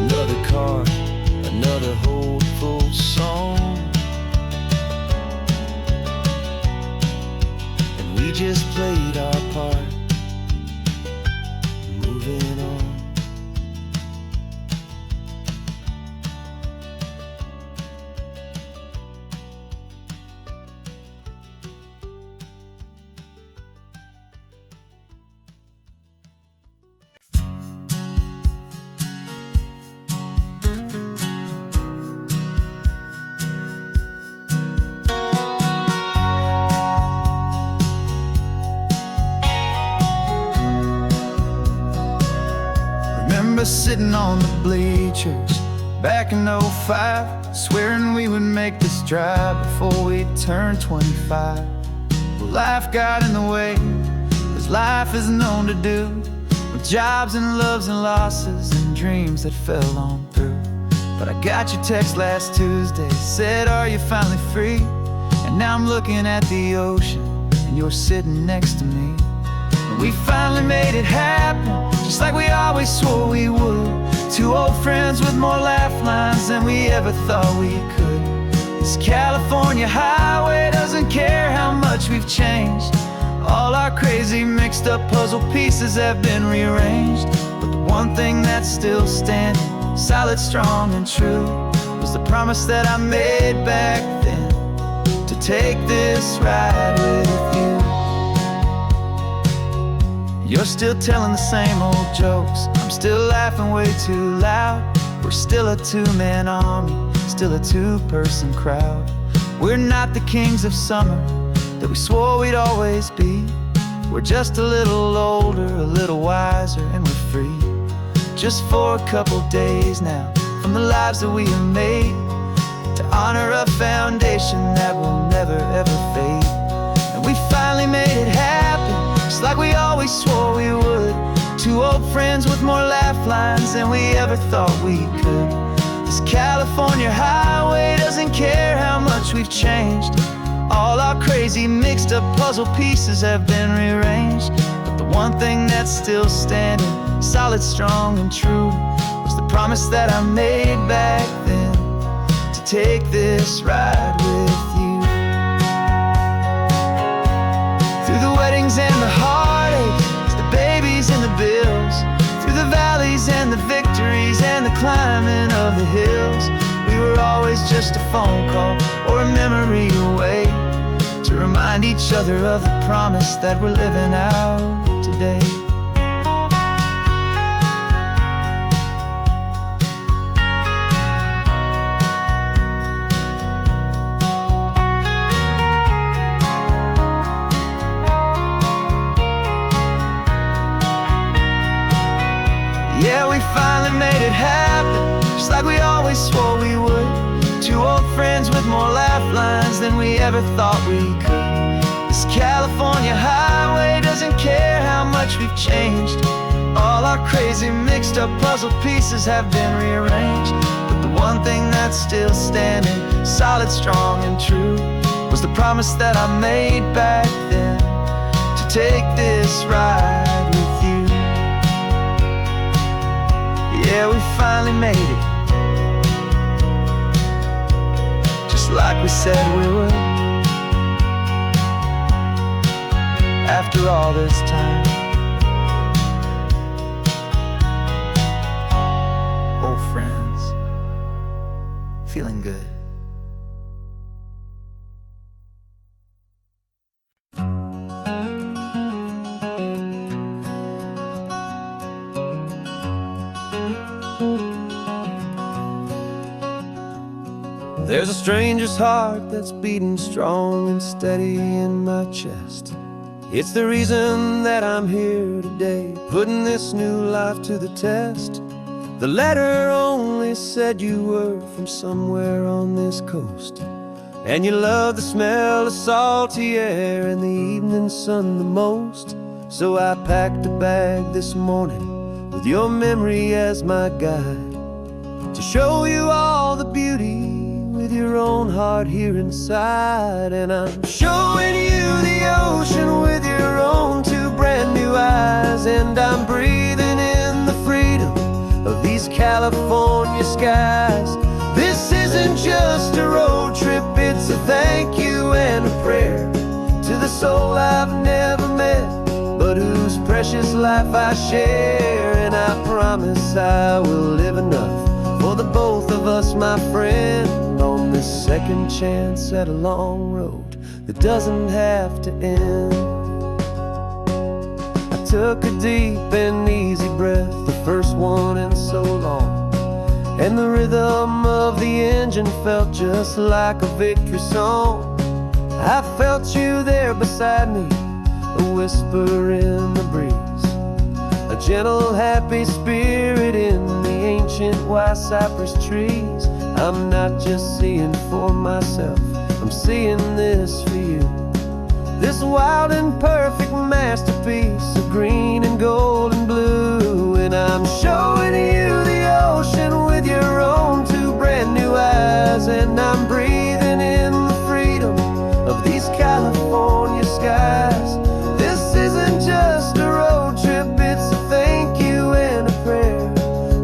Another car, another hopeful song, and we just played our part, moving on. remember sitting on the bleachers back in '05, swearing we would make this drive before we turned 25. Well, life got in the way, as life is known to do, with jobs and loves and losses and dreams that fell on through. But I got your text last Tuesday, said, are you finally free? And now I'm looking at the ocean, and you're sitting next to me. And we finally made it happen, just like we always swore we would. Two old friends with more laugh lines than we ever thought we could. This California highway doesn't care how much we've changed. All our crazy mixed up puzzle pieces have been rearranged. But the one thing that's still standing, solid, strong, and true, was the promise that I made back then, to take this ride with you. You're still telling the same old jokes, I'm still laughing way too loud. We're still a two-man army, still a two-person crowd. We're not the kings of summer that we swore we'd always be. We're just a little older, a little wiser, and we're free. Just for a couple days now, from the lives that we have made, to honor a foundation that will never ever fade. And we finally made it happen, just like we always swore we would. Two old friends with more laugh lines than we ever thought we could. This California highway doesn't care how much we've changed. All our crazy mixed up puzzle pieces have been rearranged. But the one thing that's still standing, solid, strong, and true, was the promise that I made back then, to take this ride with you. Through the weddings and the heartaches, the babies and the bills, through the valleys and the victories and the climbing of the hills, we were always just a phone call or a memory away, to remind each other of the promise that we're living out today. Yeah, we finally made it happen, just like we always swore we would. Two old friends with more laugh lines than we ever thought we could. This California highway doesn't care how much we've changed. All our crazy mixed up puzzle pieces have been rearranged. But the one thing that's still standing, solid, strong, and true, was the promise that I made back then, to take this ride with you. Yeah, we finally made it, like we said we would. After all this time, old friends, feeling good. There's a stranger's heart that's beating strong and steady in my chest. It's the reason that I'm here today, putting this new life to the test. The letter only said you were from somewhere on this coast, and you love the smell of salty air and the evening sun the most. So I packed a bag this morning with your memory as my guide, to show you all the beauty with your own heart here inside. And I'm showing you the ocean with your own two brand new eyes, and I'm breathing in the freedom of these California skies. This isn't just a road trip, it's a thank you and a prayer to the soul I've never met, but whose precious life I share. And I promise I will live enough for the both of us, my friend, on this second chance at a long road that doesn't have to end. I took a deep and easy breath, the first one in so long, and the rhythm of the engine felt just like a victory song. I felt you there beside me, a whisper in the breeze, a gentle, happy spirit in the ancient white cypress trees. I'm not just seeing for myself, I'm seeing this for you. This wild and perfect masterpiece of green and gold and blue. And I'm showing you the ocean with your own two brand new eyes. And I'm breathing in the freedom of these California skies. This isn't just a road trip, it's a thank you and a prayer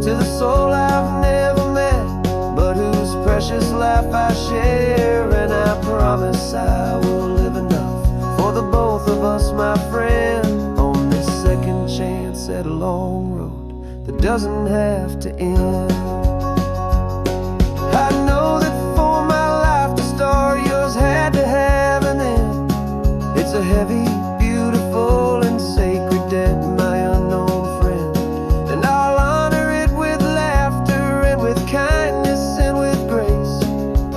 to the soul I've never met, but whose precious life I share. And I promise I will live enough for the both of us, my friend, on this second chance at a long road that doesn't have to end. I know that for my life to start, yours had to have an end. It's a heavy, beautiful, and sacred debt, my unknown friend. And I'll honor it with laughter and with kindness and with grace.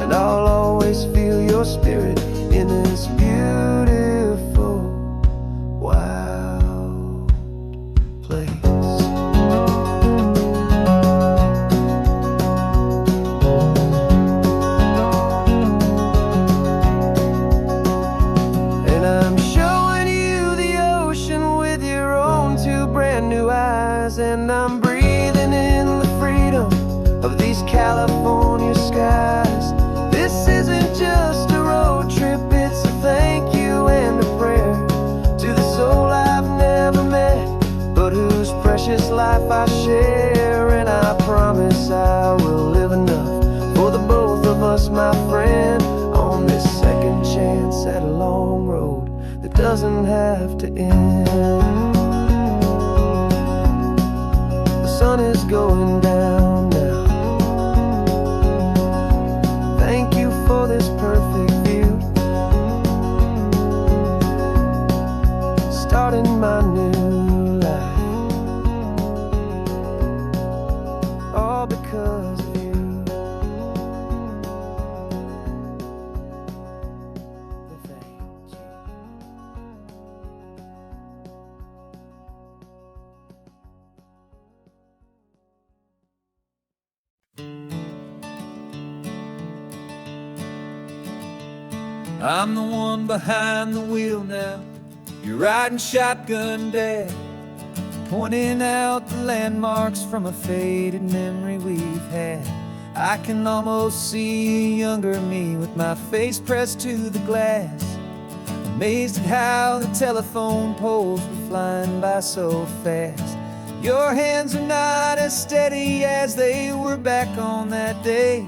And I'll always feel your spirit in this beautiful, wild place. And I'm showing you the ocean with your own two brand new eyes. And I'm breathing in the freedom of these California skies. This isn't just a road trip, it's a thank you and a prayer to the soul I've never met, but whose precious life I share. And I promise I will live enough for the both of us, my friend, on this second chance at a long road that doesn't have to end. The sun is going down now. Thank you for this perfect view, starting my new life, all because of you. Thank you. I'm the one behind the wheel now. You're riding shotgun, Dad, pointing out the landmarks from a faded memory we've had. I can almost see a younger me with my face pressed to the glass, amazed at how the telephone poles were flying by so fast. Your hands are not as steady as they were back on that day,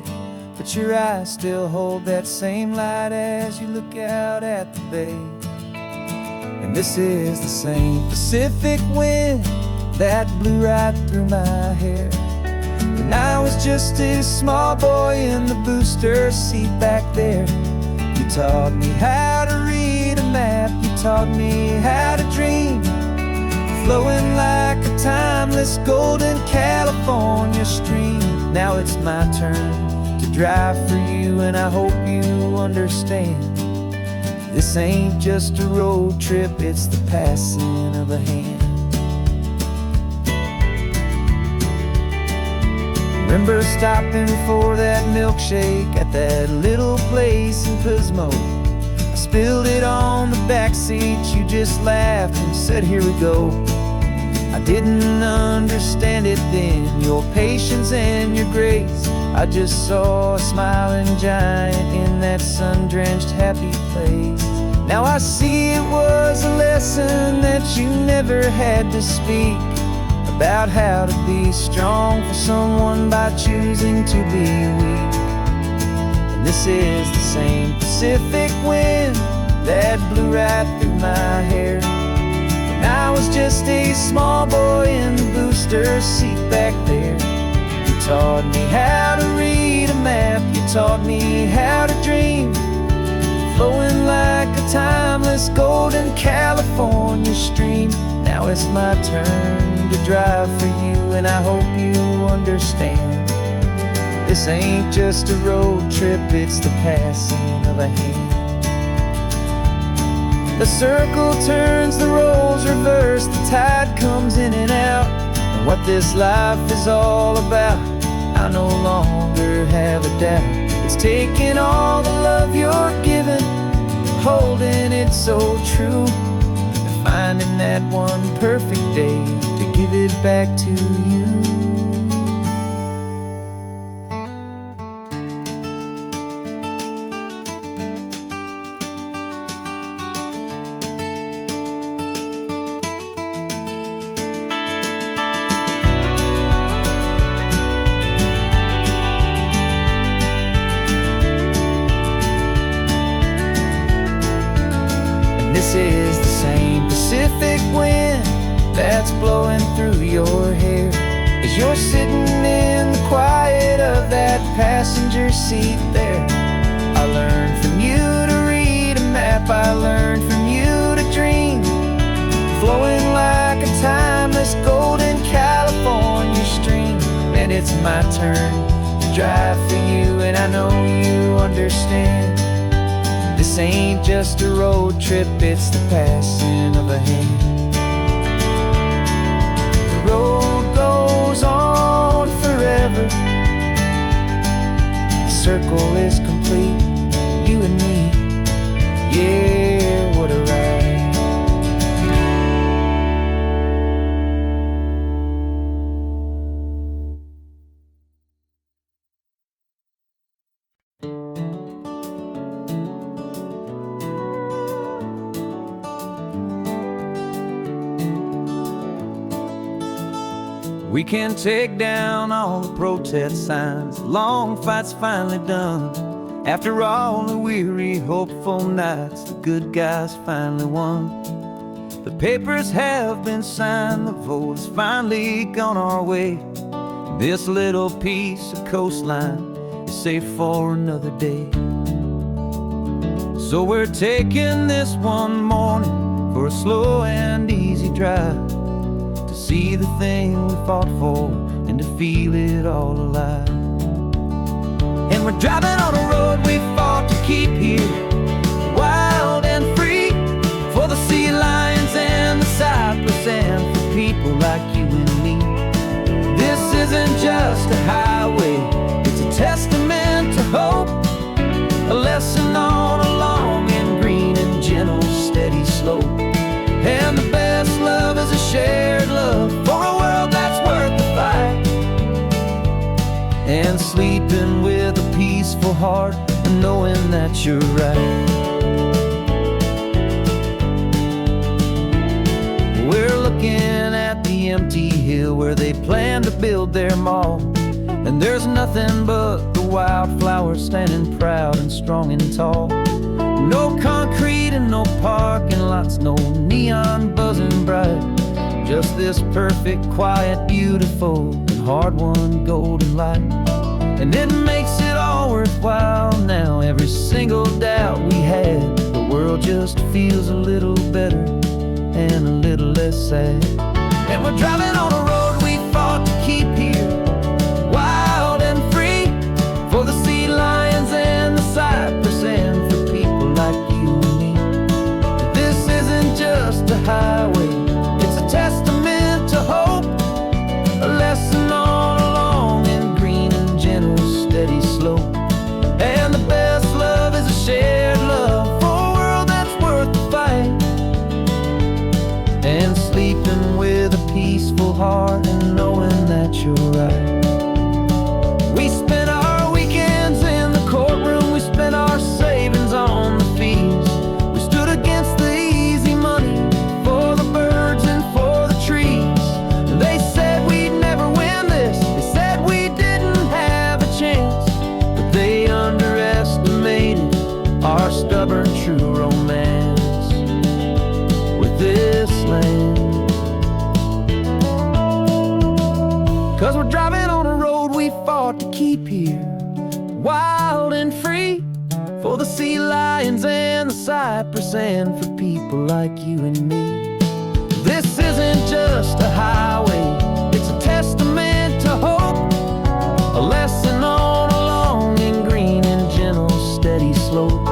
but your eyes still hold that same light as you look out at the bay. And this is the same Pacific wind that blew right through my hair when I was just a small boy in the booster seat back there. You taught me how to read a map, you taught me how to dream, flowing like a timeless golden California stream. Now it's my turn to drive for you, and I hope you understand. This ain't just a road trip, it's the passing of a hand. Remember stopping for that milkshake at that little place in Pismo? I spilled it on the back seat, you just laughed and said, here we go. I didn't understand it then, your patience and your grace. I just saw a smiling giant in that sun-drenched happy place. Now I see it was a lesson that you never had to speak, about how to be strong for someone by choosing to be weak. And this is the same Pacific wind that blew right through my hair when I was just a small boy in the booster seat back there. You taught me how to read a map, you taught me how to dream, flowing like a timeless golden California stream. Now it's my turn to drive for you, and I hope you understand. This ain't just a road trip, it's the passing of a hand. The circle turns, the roles reverse, the tide comes in and out. what this life is all about, I no longer have a doubt. It's taking all the love you're giving, holding it so true, and finding that one perfect day to give it back to you. This is the same Pacific wind that's blowing through your hair as you're sitting in the quiet of that passenger seat there. I learned from you to read a map, I learned from you to dream, flowing like a timeless golden California stream. And it's my turn to drive for you, and I know you understand. This ain't just a road trip, it's the passing of a hand. The road goes on forever, the circle is complete, you and me, yeah, what a ride. We can take down all the protest signs, the long fight's finally done. After all the weary, hopeful nights, the good guys finally won. The papers have been signed, the vote has finally gone our way. This little piece of coastline is safe for another day. So we're taking this one morning for a slow and easy drive, see the thing we fought for and to feel it all alive. And we're driving on a road we fought to keep here, wild and free, for the sea lions and the cypress and for people like you and me. This isn't just a highway, it's a testament to hope, a lesson on a long and green and gentle steady slope. And the best love is a shared love for a world that's worth the fight, and sleeping with a peaceful heart and knowing that you're right. We're looking at the empty hill where they plan to build their mall, and there's nothing but the wildflowers standing proud and strong and tall. No concrete and no parking lots, no neon buzzing bright, just this perfect, quiet, beautiful, and hard-won golden light. And it makes it all worthwhile now, every single doubt we had. The world just feels a little better and a little less sad. And we're driving on a road we fought to keep here, wild and free, for the sea lions and the cypress and for people like you and me. This isn't just a highway, it's a testament to hope, a lesson on a long and green and gentle steady slope. And the best love is a shared love for a world that's worth the fight, and sleeping with a peaceful heart and knowing that you're right. We spent our weekends in the courtroom, we spent our savings on the fees. We stood against the easy money for the birds and for the trees. And they said we'd never win this, they said we didn't have a chance, but they underestimated our stubborn true romance with this land. 'Cause we're driving on a road we fought to keep here, wild and free, for the sea lions and the cypress and for people like you and me. This isn't just a highway, it's a testament to hope, a lesson on a long and green and gentle steady slope.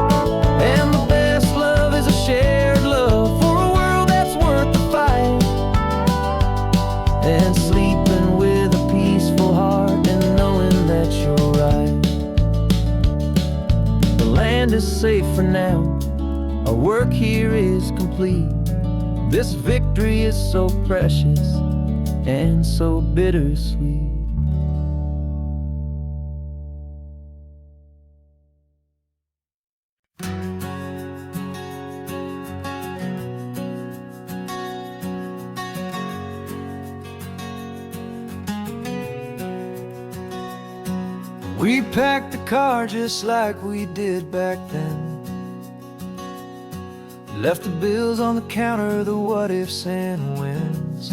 And the best love is a shared love for a world that's worth the fight, and sleeping with a peaceful heart and knowing that you're right. The land is safe for now, our work here is complete. This victory is so precious and so bittersweet. We packed the car just like we did back then. Left the bills on the counter, the what-ifs and whens.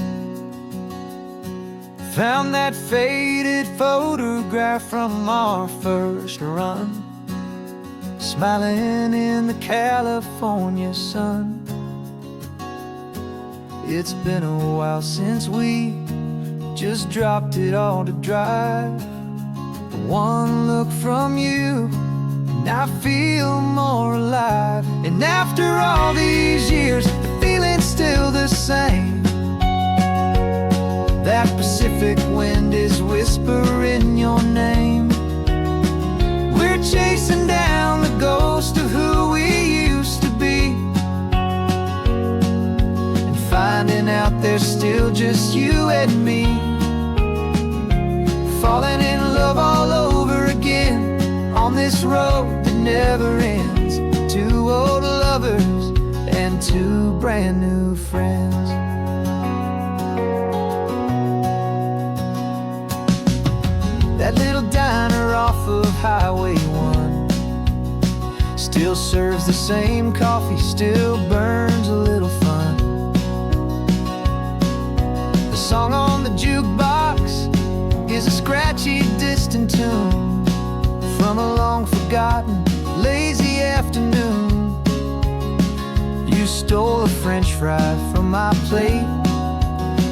Found that faded photograph from our first run, smiling in the California sun. It's been a while since we just dropped it all to drive. One look from you and I feel more alive. And after all these years, the feeling's still the same. That Pacific wind is whispering your name. We're chasing down the ghost of who we used to be, and finding out there's still just you and me. Falling in love all over again on this road that never ends. Two old lovers and two brand new friends. That little diner off of Highway 1 still serves the same coffee, still burns a little fun. The song on the jukebox is a scratchy, distant tune from a long-forgotten, lazy afternoon. You stole a French fry from my plate,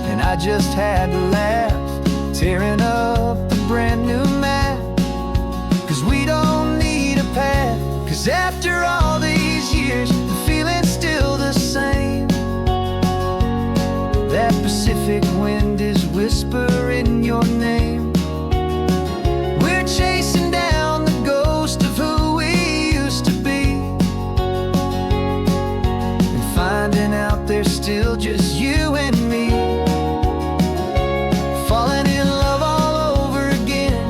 and I just had to laugh, tearing up the brand new map. 'Cause we don't need a path, 'cause after all these years, the feeling's still the same. That Pacific wind is whispering your name. We're chasing down the ghost of who we used to be, and finding out there's still just you and me. Falling in love all over again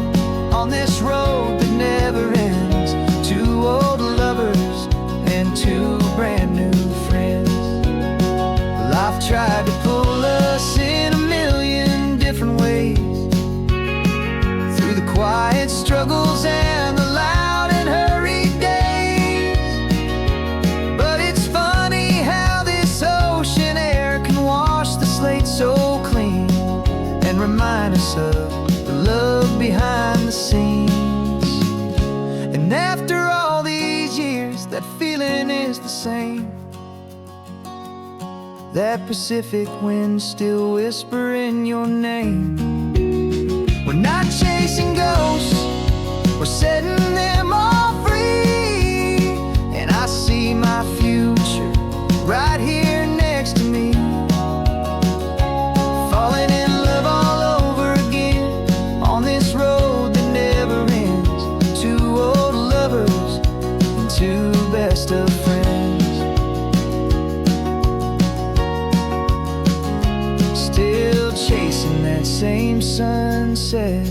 on this road that never ends. Two old lovers and two brand new friends. Life tried to pull us in a million different ways, through the quiet struggles and the loud and hurried days. But it's funny how this ocean air can wash the slate so clean and remind us of the love behind the scenes. And after all these years, that feeling is the same. That Pacific wind still whispering your name. We're not chasing ghosts, we're setting them all free. And I see my future right here next to me. Falling in love all over again on this road that never ends. Two old lovers and two best of friends. Still chasing that same sunset,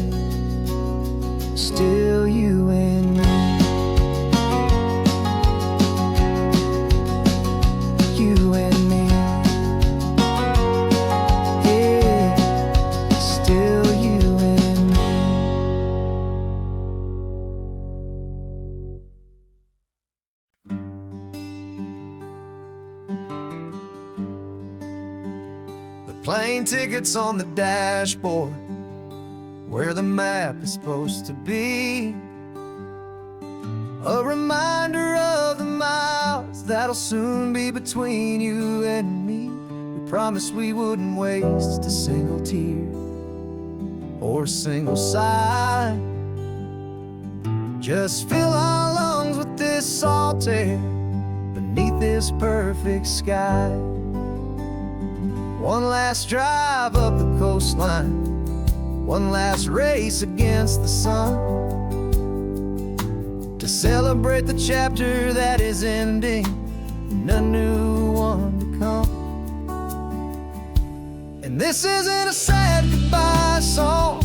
still you and me. You and me. Yeah, still you and me. The plane tickets on the dashboard, where the map is supposed to be. A reminder of the miles that'll soon be between you and me. We promised we wouldn't waste a single tear or a single sigh. Just fill our lungs with this salt air beneath this perfect sky. One last drive up the coastline, one last race against the sun, to celebrate the chapter that is ending and a new one to come. And this isn't a sad goodbye song,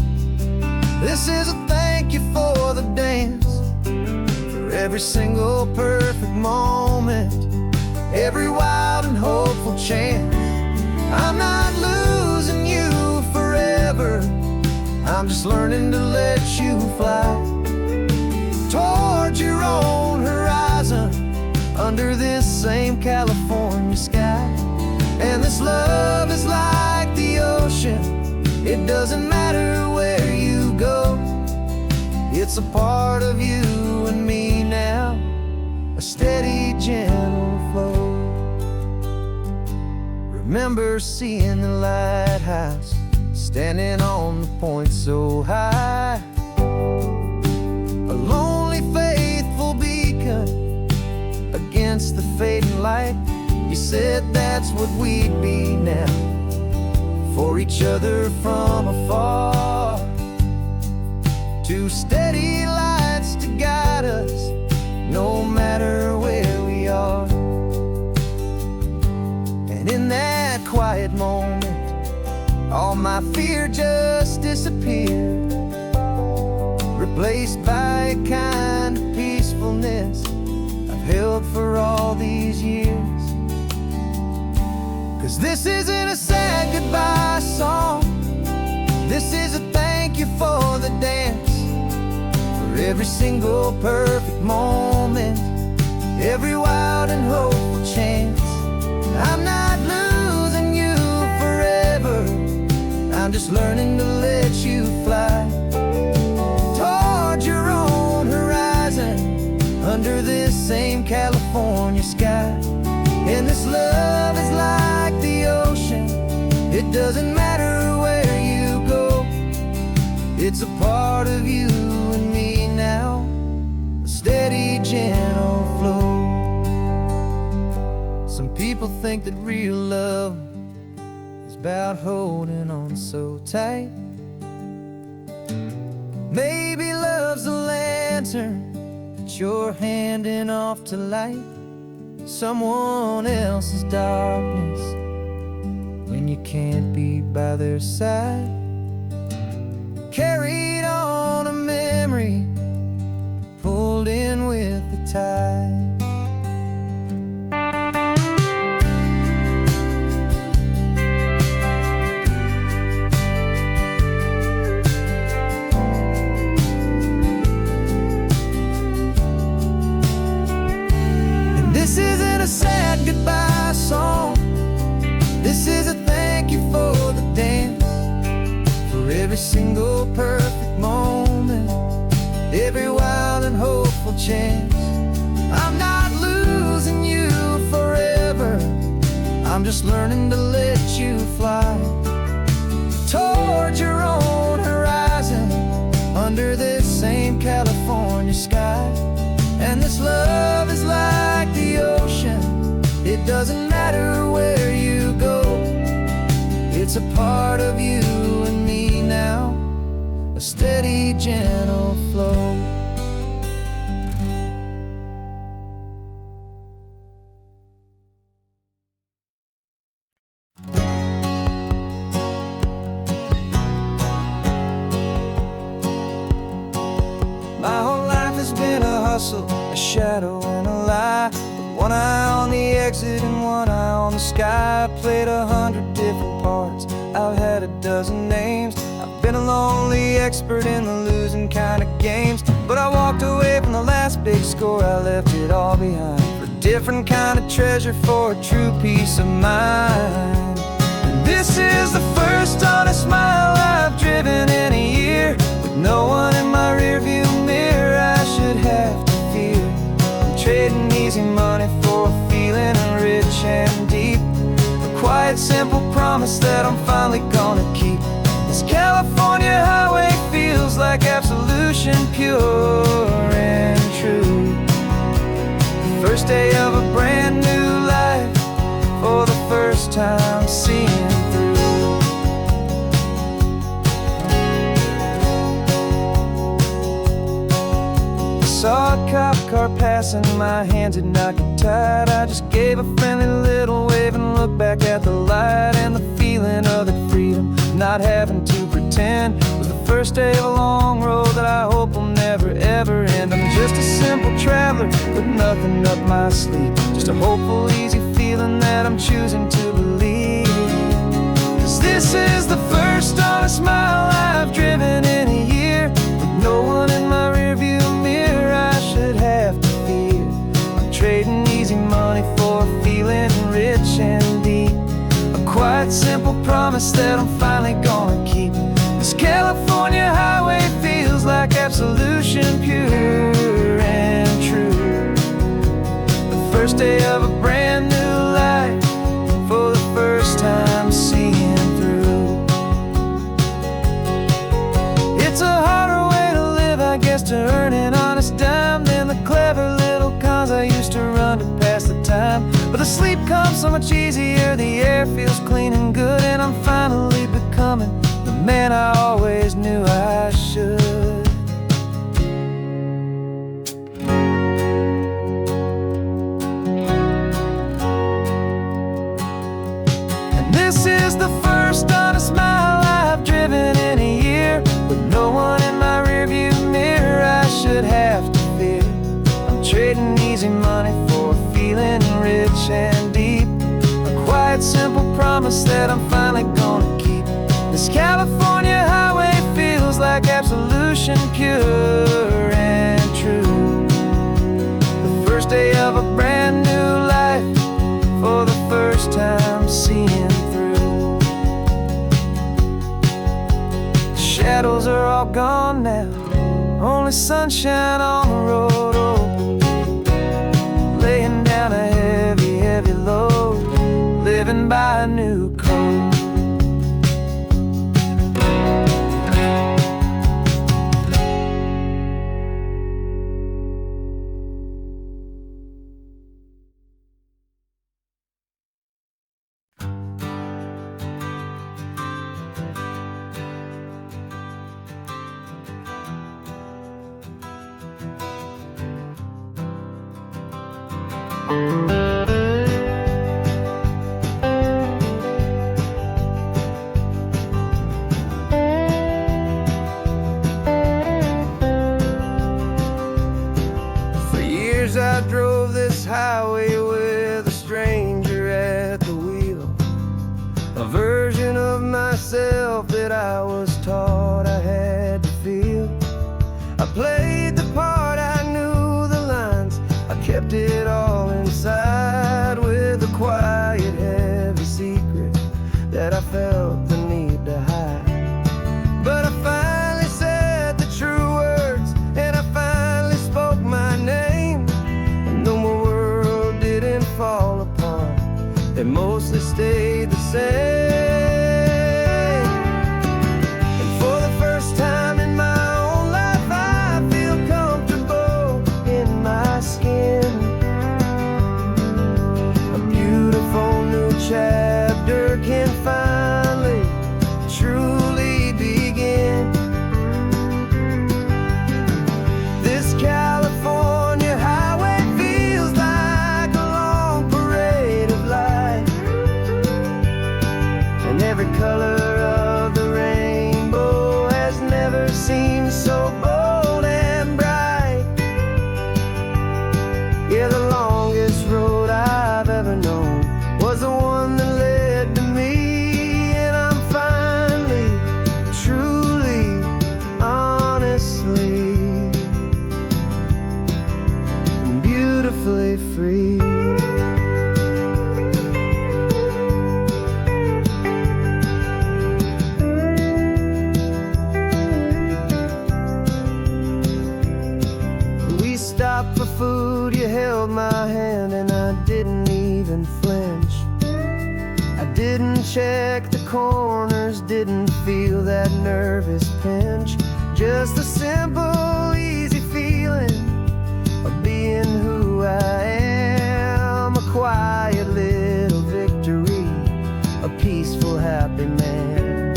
this is a thank you for the dance, for every single perfect moment, every wild and hopeful chance. I'm not losing you forever, I'm just learning to let you fly towards your own horizon, under this same California sky. And this love is like the ocean, it doesn't matter where you go, it's a part of you and me now, a steady, gentle flow. Remember seeing the lighthouse, standing on the point so high, a lonely, faithful beacon against the fading light. You said that's what we'd be now, for each other from afar. Two steady lights to guide us, no matter where we are. And in that quiet moment, all my fear just disappeared, replaced by a kind of peacefulness I've held for all these years. 'Cause this isn't a sad goodbye song, this is a thank you for the dance, for every single perfect moment, every wild and hopeful chance. I'm not losing you forever, I'm just learning to let you fly towards your own horizon, under this same California sky. And this love is like the ocean, it doesn't matter where you go, it's a part of you and me now, a steady, gentle flow. Some people think that real love is about holding on so tight. Maybe love's a lantern that you're handing off to light someone else's darkness when you can't be by their side. Carried on a memory, pulled in with the tide. This isn't a sad goodbye song, this is a thank you for the dance, for every single perfect moment, every wild and hopeful chance. I'm not losing you forever, I'm just learning to let you fly towards your own horizon, under this same California sky. And this love is like the ocean, it doesn't matter where you go, it's a part of you and me now, a steady, gentle flow. My whole life has been a hustle, a shadow and a lie, with one eye on the exit and one eye on the sky. I played 100 different parts, I've had a dozen names, I've been a lonely expert in the losing kind of games. But I walked away from the last big score, I left it all behind, for a different kind of treasure, for a true peace of mind. And this is the first honest mile I've driven in a year, with no one in my rearview mirror I should have to fear. I'm trading easy money for a feeling rich and deep, a quiet, simple promise that I'm finally gonna keep. This California highway feels like absolution, pure and true. First day of a brand new life, for the first time seeing through. cop car passing, my hands had not got tied. I just gave a friendly little wave and looked back at the light. And the feeling of that freedom, not having to pretend, was the first day of a long road that I hope will never ever end. I'm just a simple traveler with nothing up my sleeve, just a hopeful, easy feeling that I'm choosing to believe. 'Cause this is the first honest mile I've driven in a year, with no one in my rearview mirror I should have to fear. I'm trading easy money for a feeling rich and deep, a quiet, simple promise that I'm finally gonna keep. This California highway feels like absolution, pure and true. The first day of a brand new life, for the first time seeing through. It's a harder way to live, I guess, to earn an honest dime than the clever little cons I used to run to pass the time. But the sleep comes so much easier, the air feels clean and good, and I'm finally becoming the man I always knew I should. And this is the first honest mile I've driven in a year, with no one in my rearview mirror I should have to fear. I'm trading easy money for a feeling rich and deep, a quiet, simple promise that I'm finally gonna keep. This California highway feels like absolution, pure and true. The first day of a brand new life, for the first time seeing through. The shadows are all gone now, only sunshine on the road. Oh, laying down a heavy, heavy load, living by a new code. For years I drove this highway with a stranger at the wheel, a version of myself that I was taught I had to feel. I played the part, I knew the lines, I kept it all inside, with a quiet, heavy secret that I felt the need to hide. But I finally said the true words, and I finally spoke my name, and though my world didn't fall apart, it mostly stayed the same. And for the first time in my own life, I feel comfortable in my skin. A beautiful new chapter can finally truly begin. This California highway feels like a long parade of light, and every color of the rainbow has never seemed so bold and bright. Yeah, the longest road I've ever known was the one that led to me, and I'm finally, truly, honestly, beautifully free. We stopped for food, you held my hand, and I didn't even flinch. I didn't check the corners, didn't feel that nervous pinch. Just a simple, easy feeling of being who I am. A quiet little victory, a peaceful, happy man.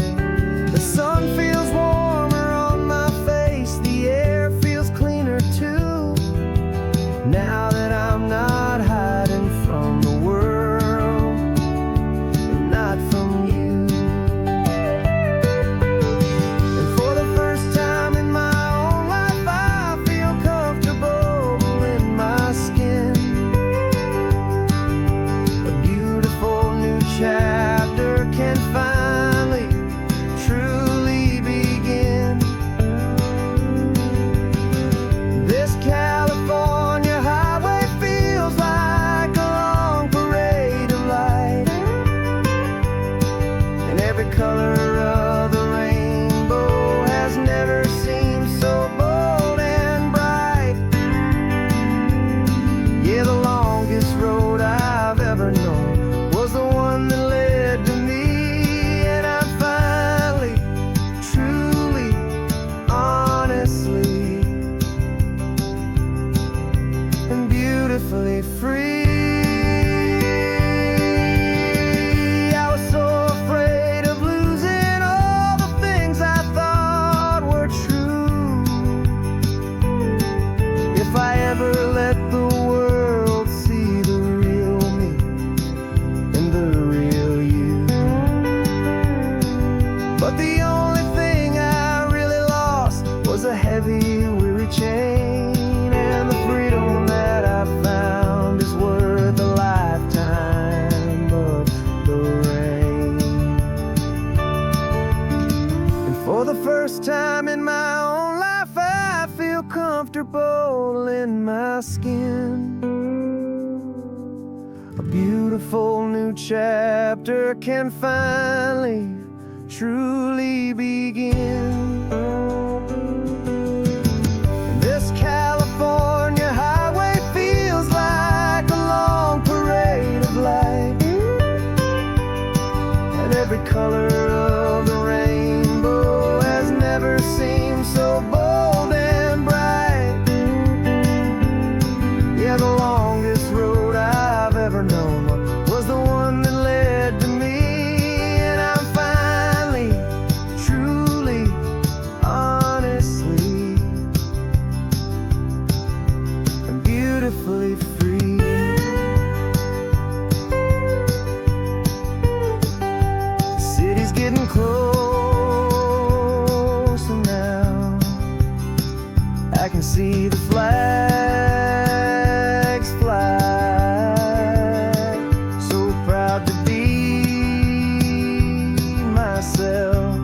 The sun feels warmer on my face, the air feels cleaner too. only thing I really lost was a heavy, weary chain, and the freedom that I found is worth a lifetime of the rain. And for the first time in my own life, I feel comfortable in my skin. A beautiful new chapter can finally, truly begin. And this California highway feels like a long parade of light, and every color of the rainbow has never seemed so bold and bright. Yeah, the longest road I've ever known was the one that led to me, and I'm finally, truly, honestly, and beautifully free. The city's getting closer now. I can see the flags fly. So proud to be myself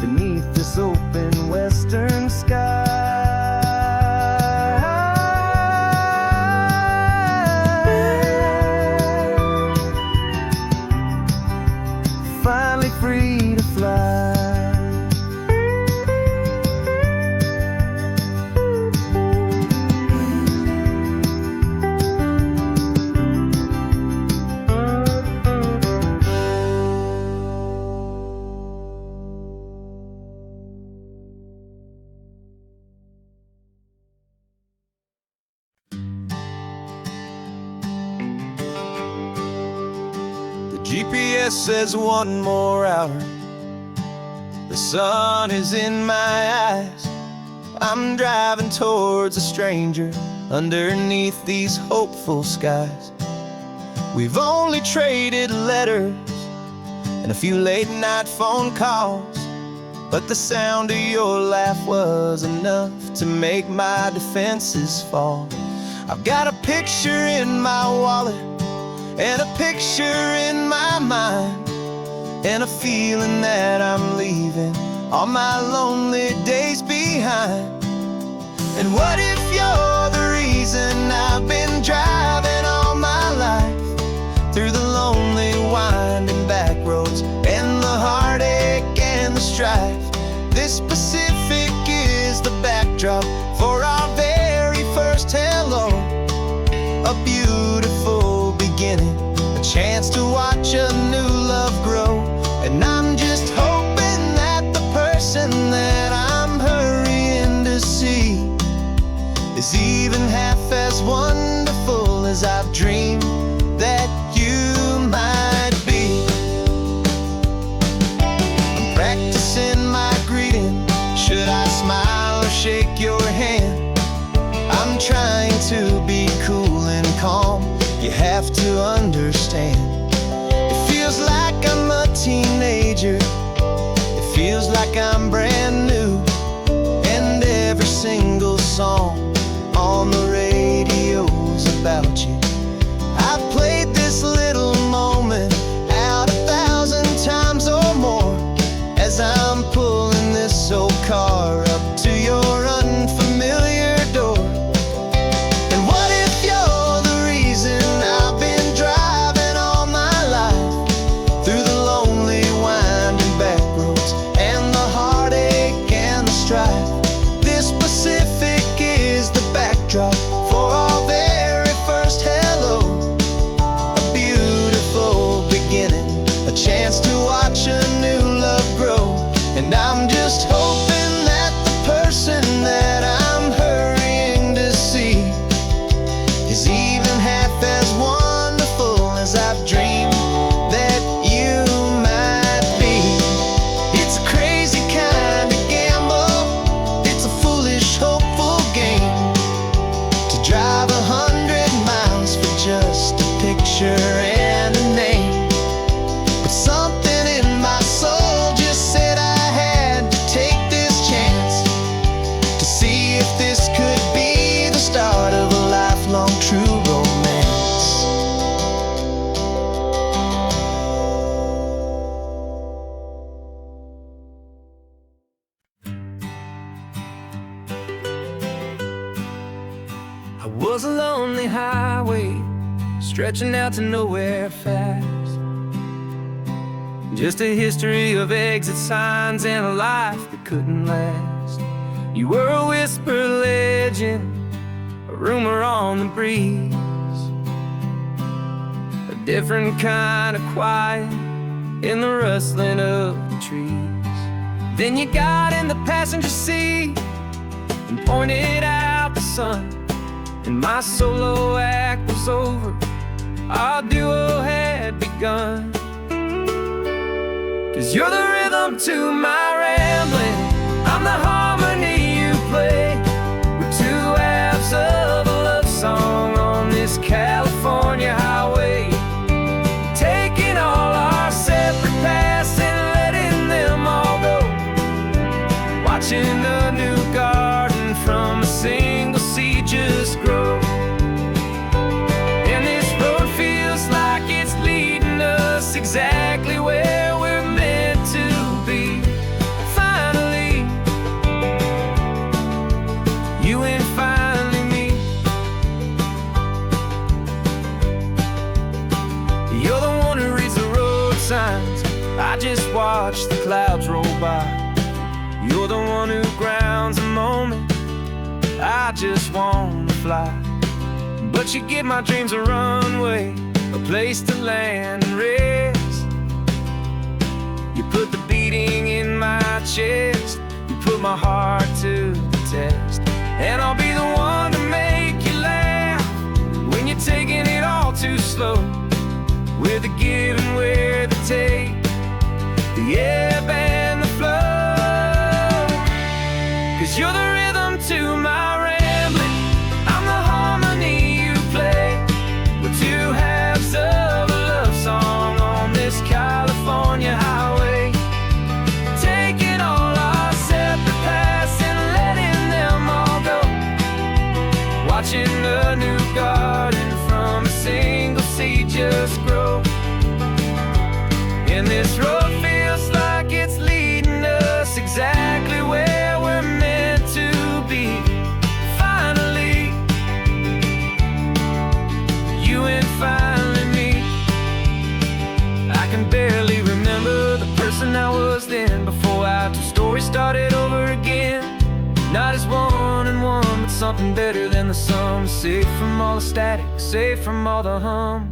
beneath this open western sky. Finally free to fly. GPS says 1 more hour. The sun is in my eyes. I'm driving towards a stranger underneath these hopeful skies. We've only traded letters and a few late night phone calls, but the sound of your laugh was enough to make my defenses fall. I've got a picture in my wallet and a picture in my mind, and a feeling that I'm leaving all my lonely days behind. And what if you're the reason I've been driving all my life, through the lonely winding back roads and the heartache and the strife? This Pacific is the backdrop for our very first hello. A beautiful beginning, a chance to watch a new love grow. And I'm just hoping that the person that I'm hurrying to see is even half as wonderful as I've dreamed that you might be. I'm practicing my greeting. Should I smile or shake your hand? I'm trying to be cool and calm. You have to understand, it feels like I'm a teenager. It feels like I'm brand new. And every single song on the radio's about you. I've played this little moment out 1,000 times or more, as I'm pulling this old car up to your unfamiliar door. And what if you're the reason I've been driving all my life, through the lonely winding back roads and the heartache and the strife? This Pacific is the backdrop for our very first hello. A beautiful beginning, a chance to watch a new love grow. And I'm just hoping that the person that I'm hurrying to see is even half as wonderful as I've dreamed that you might be. It's a crazy kind of gamble. It's a foolish, hopeful game to drive 100 miles for just a picture and a name. But something in my soul just said I was a lonely highway stretching out to nowhere fast. Just a history of exit signs and a life that couldn't last. You were a whisper legend, a rumor on the breeze, a different kind of quiet in the rustling of the trees. Then you got in the passenger seat and pointed out the sun, and my solo act was over, our duo had begun. 'Cause you're the rhythm to my rambling, I'm the harmony you play. We're two halves of a love song on this California highway, taking all our separate paths and letting them all go, watching a new garden from a single seed just grow. And this road feels like it's leading us exactly where we're meant to be. Finally, you and finally me. You're the one who reads the road signs, I just watch the clouds roll by. You're the one who grounds the moment, I just wanna fly. But you give my dreams a runway, a place to land and rest. You put the beating in my chest, you put my heart to the test. And I'll be the one to make you laugh when you're taking it all too slow. We're the give and we're the take, the ebb and the flow. 'Cause you're the rhythm to my rambling, I'm the harmony you play. We're two halves of a love song on this California highway, taking all our separate paths and letting them all go, watching a new garden from a single seed just grow. And this road feels like it's leading us exactly where we're meant to be. Finally, you and finally me. I can barely remember the person I was then, before our two stories started over again. Not as one and one, but something better than the sum. Safe from all the static, safe from all the hum.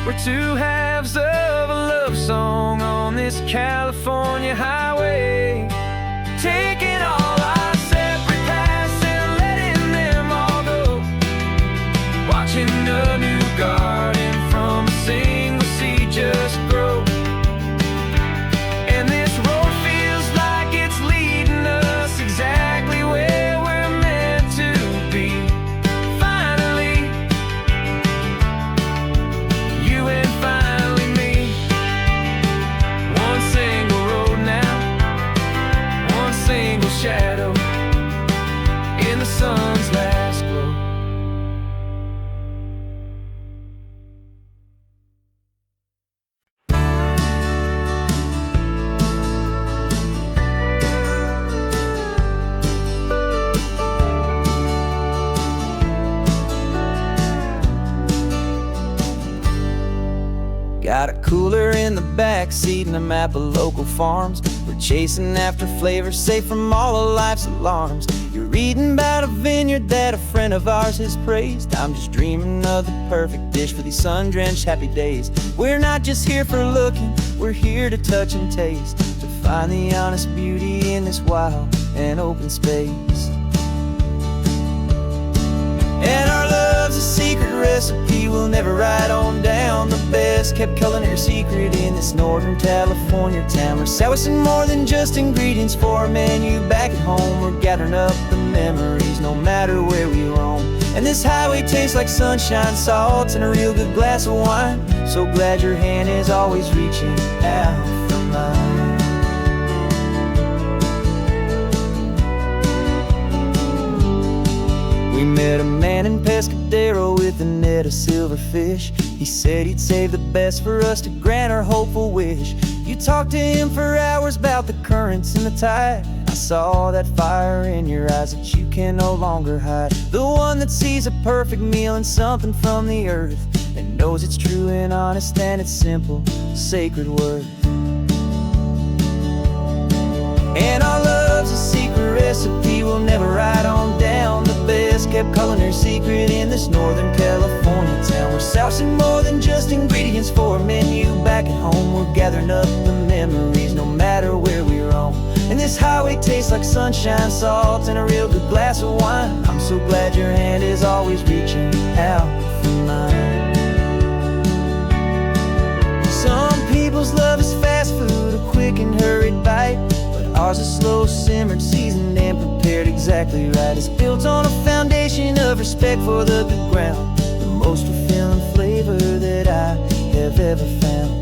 We're two halves of a love song on this California highway, taking all our separate paths and letting them all go, watching a new garden from a single seed just grow. And this road feels like it's leading us exactly where we're meant to be. Finally, you and finally me. One single road now, one single shadow in the sun's last glow. Got a cooler in the back seat and a map of local farms. We're chasing after flavor, safe from all of life's alarms. You're reading about a vineyard that a friend of ours has praised. I'm just dreaming of the perfect dish for these sun-drenched happy days. We're not just here for looking, we're here to touch and taste, to find the honest beauty in this wild and open space. And our love's a secret recipe we'll never write on down. The best kept culinary secret in this Northern California town. We're sourcing more than just ingredients for a menu back at home. We're gathering up the memories no matter where we roam. And this highway tastes like sunshine, salt, and a real good glass of wine. So glad your hand is always reaching out for mine. man in Pescadero with a net of silverfish. He said he'd save the best for us to grant our hopeful wish. You talked to him for hours about the currents and the tide. I saw that fire in your eyes that you can no longer hide. The one that sees a perfect meal and something from the earth, and knows it's true and honest and it's simple, sacred worth. And our love's a secret recipe we'll never write on down. The best kept culinary secret in this Northern California town. We're sourcing more than just ingredients for a menu. Back at home we're gathering up the memories no matter where we roam. And this highway tastes like sunshine, salt, and a real good glass of wine. I'm so glad your hand is always reaching out for mine. Some people's love is fast food, a quick and hurried bite, but ours is slow, simmered, seasoned, and prepared exactly right. It's built on a foundation of respect for the good ground, the most fulfilling flavor that I have ever found.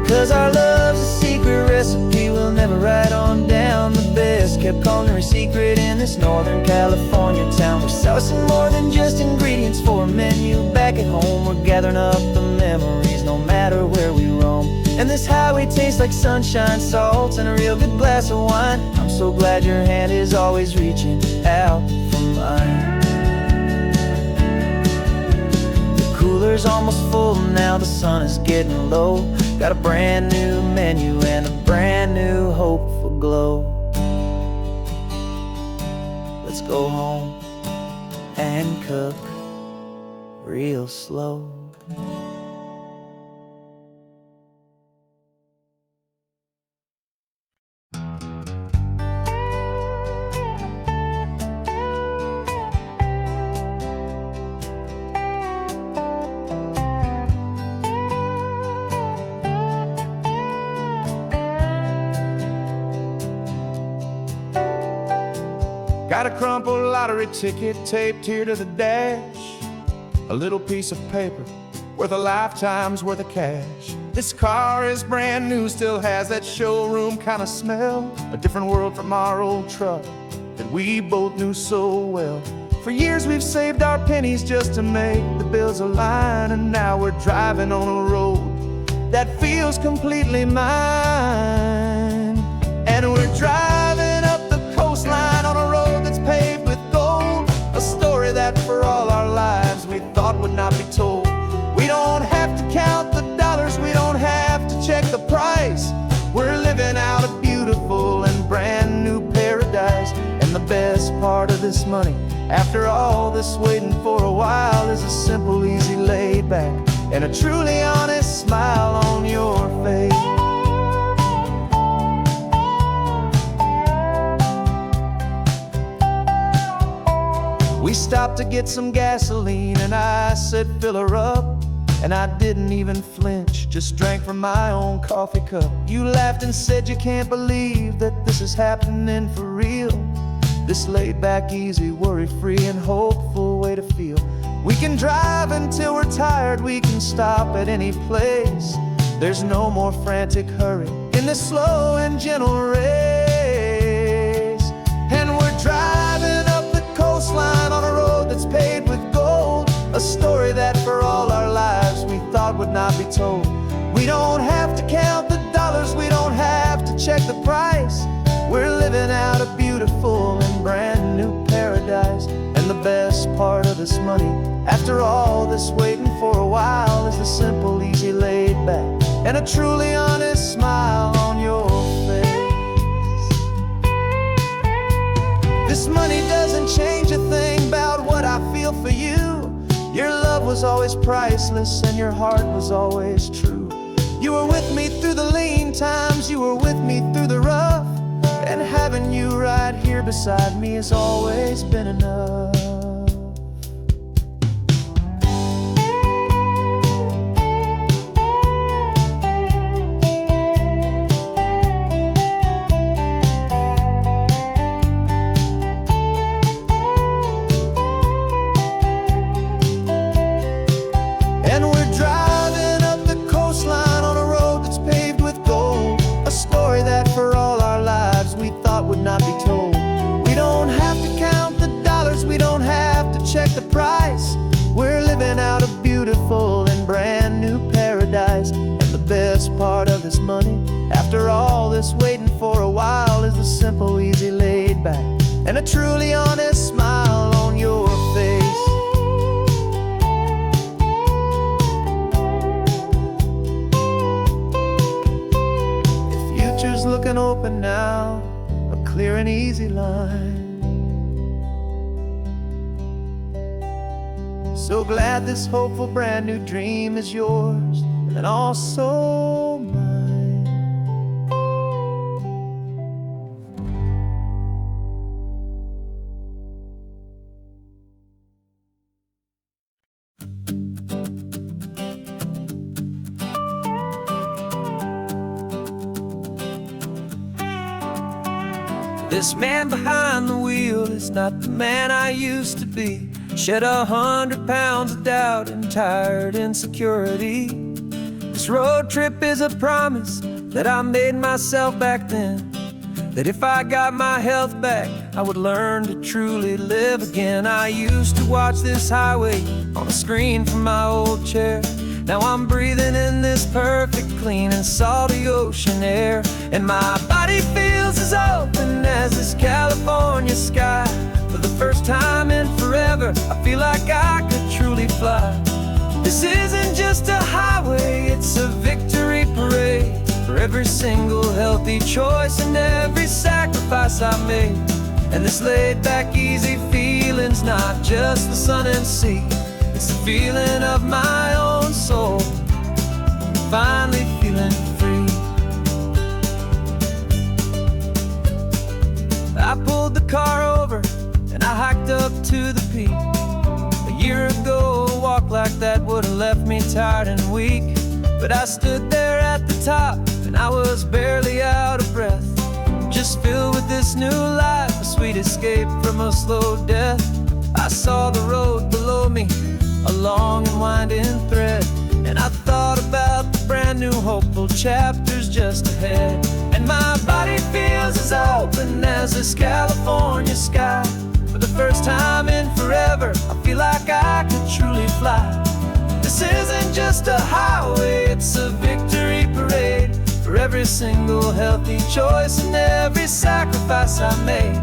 'Cause our love's a secret recipe we'll never write on down. The best kept culinary secret in this Northern California town. We're sourcing more than just ingredients for a menu. Back at home we're gathering up the memories no matter where we roam. And this highway tastes like sunshine, salt, and a real good glass of wine. I'm so glad your hand is always reaching out for mine. The cooler's almost full now, the sun is getting low. Got a brand new menu and a brand new hopeful glow. Let's go home and cook real slow. Got a crumpled lottery ticket taped here to the dash, a little piece of paper worth a lifetime's worth of cash. This car is brand new, still has that showroom kind of smell, a different world from our old truck that we both knew so well. For years we've saved our pennies just to make the bills align, and now we're driving on a road that feels completely mine. And we're driving up the coastline on a road that's paved with gold, a story that for all our lives we thought would not be told. We don't have to count the dollars, we don't have to check the price. We're living out a beautiful and brand new paradise. And the best part of this money, after all this waiting for a while, is a simple, easy, laid back, and a truly honest smile on your face. We stopped to get some gasoline and I said fill her up, and I didn't even flinch, just drank from my own coffee cup. You laughed and said you can't believe that this is happening for real. This laid back, easy, worry-free and hopeful way to feel. We can drive until we're tired, we can stop at any place. There's no more frantic hurry in this slow and gentle race. And we're driving up the coastline on a road that's paved with gold, a story that for all our lives we thought would not be told. We don't have to count the dollars, we don't have to check the price. We're living out a beautiful and brand new paradise. And the best part of this money, after all this waiting for a while, is the simple, easy, laid back, and a truly honest smile on your face. This money doesn't change a thing about what I feel for you. Your love was always priceless and your heart was always true. You were with me through the lean times, you were with me through the rough, and having you right here beside me has always been enough. best part of this money, after all this waiting for a while, is the simple, easy, laid back, and a truly honest smile on your face. The future's looking open now, a clear and easy line. So glad this hopeful brand new dream is yours and also mine. This man behind the wheel is not the man I used to be. Shed 100 pounds of doubt and tired insecurity. This road trip is a promise that I made myself back then, that if I got my health back, I would learn to truly live again. I used to watch this highway on a screen from my old chair. Now I'm breathing in this perfect, clean and salty ocean air, and my body feels as open as this California sky. For the first time in forever, I feel like I could truly fly. This isn't just a highway, it's a victory parade for every single healthy choice and every sacrifice I made. And this laid back, easy feeling's not just the sun and sea, it's the feeling of my own soul, finally feeling free. I pulled the car over and I hiked up to the peak. A year ago, a walk like that would have left me tired and weak. But I stood there at the top and I was barely out of breath, just filled with this new life, a sweet escape from a slow death. I saw the road below me, a long and winding thread, and I thought about the brand new hopeful chapters just ahead. And my body feels as open as this California sky. For the first time in forever, I feel like I could truly fly. This isn't just a highway, it's a victory parade for every single healthy choice and every sacrifice I made.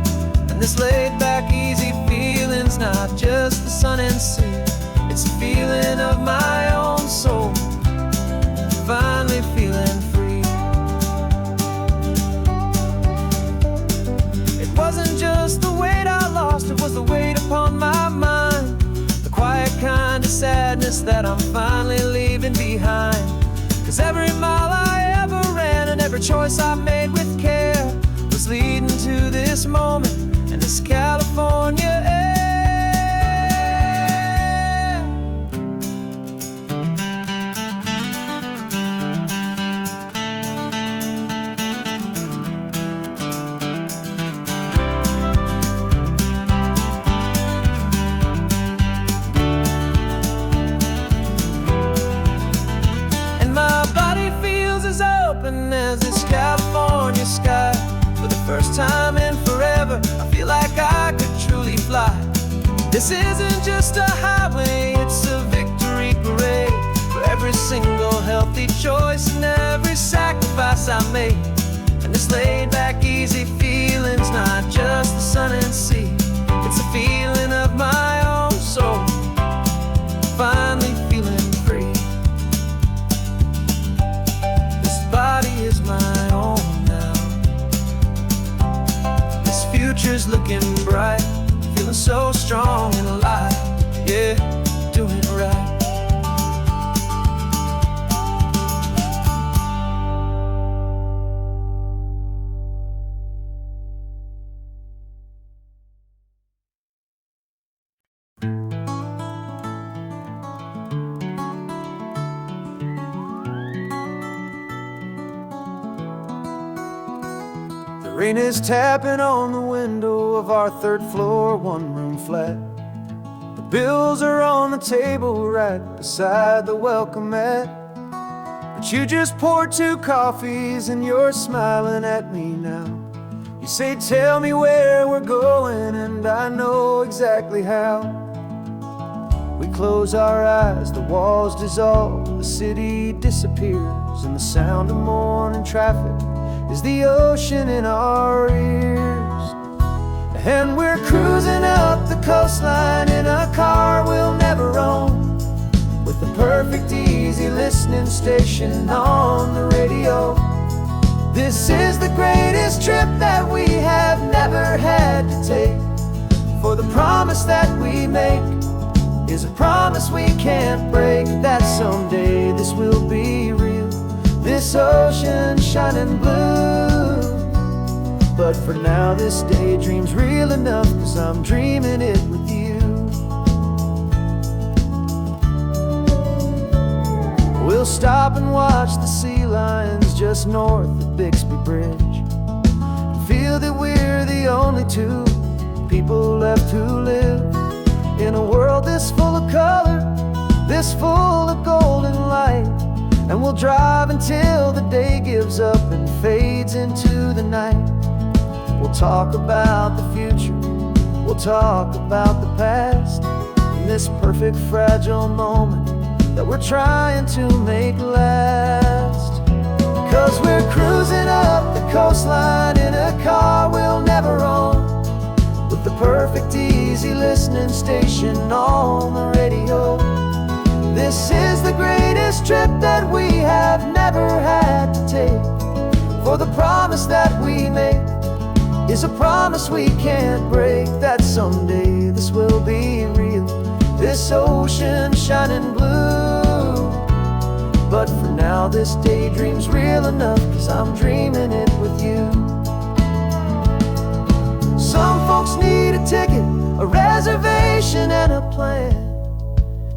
And this laid back, easy feeling's not just the sun and sea, it's a feeling of my own soul, finally feeling free. It wasn't just the weight I lost, it was the weight upon my mind, the quiet kind of sadness that I'm finally leaving behind. Cause every mile I ever ran and every choice I made with care was leading to this moment and this California air. As this California sky, for the first time in forever, I feel like I could truly fly. This isn't just a highway, it's a victory parade for every single healthy choice and every sacrifice I made. And this laid back, easy feeling's not just the sun and sea, it's a feeling of my own soul, finally feeling free. Body is my own now. This future's looking bright, feeling so strong and alive. Yeah, doing it right. Rain is tapping on the window of our third floor, one-room flat. The bills are on the table right beside the welcome mat. But you just poured 2 coffees and you're smiling at me now. You say, tell me where we're going, and I know exactly how. We close our eyes, the walls dissolve, the city disappears, and the sound of morning traffic is the ocean in our ears. And we're cruising up the coastline in a car we'll never own, with the perfect easy listening station on the radio. This is the greatest trip that we have never had to take, for the promise that we make is a promise we can't break, that someday this will be real, this ocean shining blue. But for now this daydream's real enough, 'cause I'm dreaming it with you. We'll stop and watch the sea lions just north of Bixby Bridge, and feel that we're the only two people left who live in a world this full of color, this full of golden light. And we'll drive until the day gives up and fades into the night. We'll talk about the future, we'll talk about the past, and this perfect fragile moment that we're trying to make last. 'Cause we're cruising up the coastline in a car we'll never own, with the perfect easy listening station on the radio. This is the greatest trip that we have never had to take, for the promise that we make is a promise we can't break, that someday this will be real, this ocean shining blue. But for now this daydream's real enough, 'cause I'm dreaming it with you. Some folks need a ticket, a reservation and a plan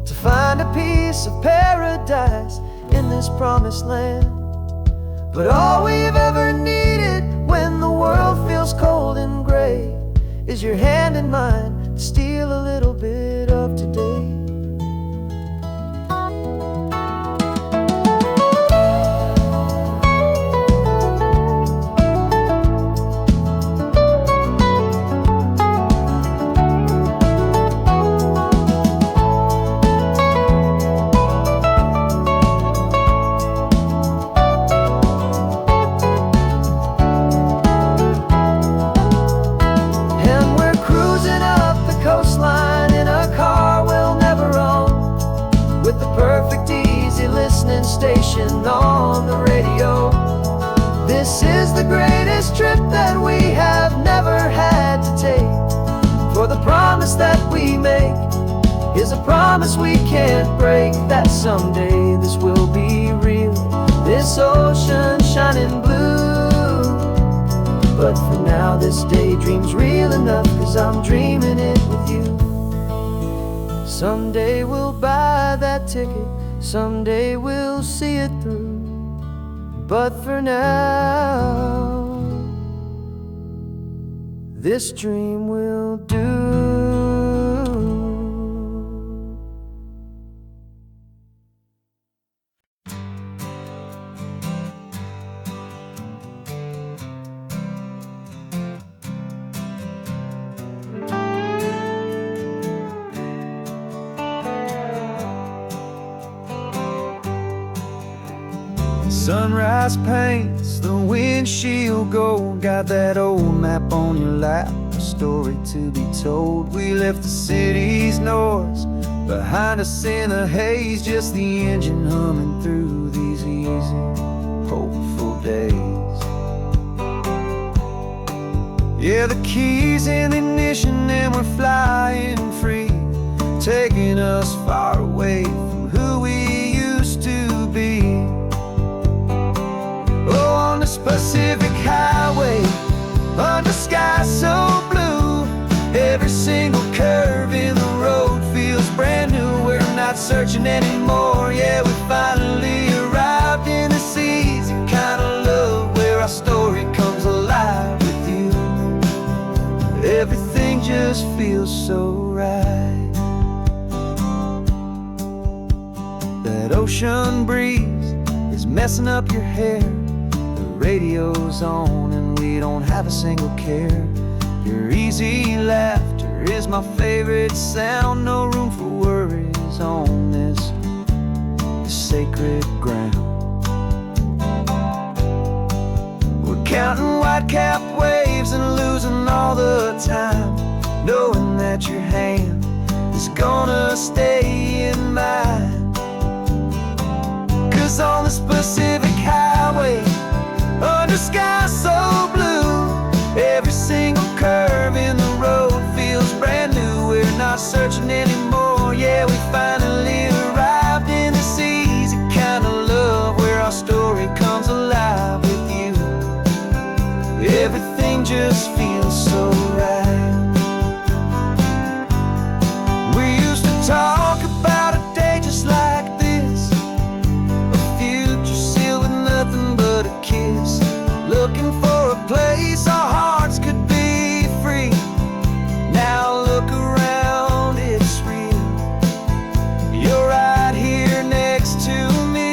to find a piece of paradise in this promised land. But all we've ever needed when the world feels cold and gray is your hand in mine to steal a little bit of today. Station on the radio. This is the greatest trip that we have never had to take, for the promise that we make is a promise we can't break, that someday this will be real, this ocean shining blue. But for now this daydream's real enough, 'cause I'm dreaming it with you. Someday we'll buy that ticket, someday we'll see it through, but for now this dream will do. Sunrise paints the windshield gold, got that old map on your lap, a story to be told. We left the city's noise behind us in the haze, just the engine humming through these easy, hopeful days. Yeah, the keys in the ignition and we're flying free, taking us far away from who we used to be. Oh, on this Pacific highway, under sky so blue, every single curve in the road feels brand new. We're not searching anymore, yeah, we finally arrived in this easy kind of love, where our story comes alive with you. Everything just feels so right. That ocean breeze is messing up your hair, radio's on and we don't have a single care. Your easy laughter is my favorite sound, no room for worries on this to sacred ground. We're counting white-capped waves and losing all the time, knowing that your hand is gonna stay in mine. 'Cause on this Pacific highway, under sky so blue, every single curve in the road feels brand new. We're not searching anymore, yeah, we finally arrived in this easy kind of love, where our story comes alive with you. Everything just feels so right. We used to talk about a day just like this, a future sealed with nothing but a kiss, looking for a place our hearts could be free. Now look around, it's real. You're right here next to me.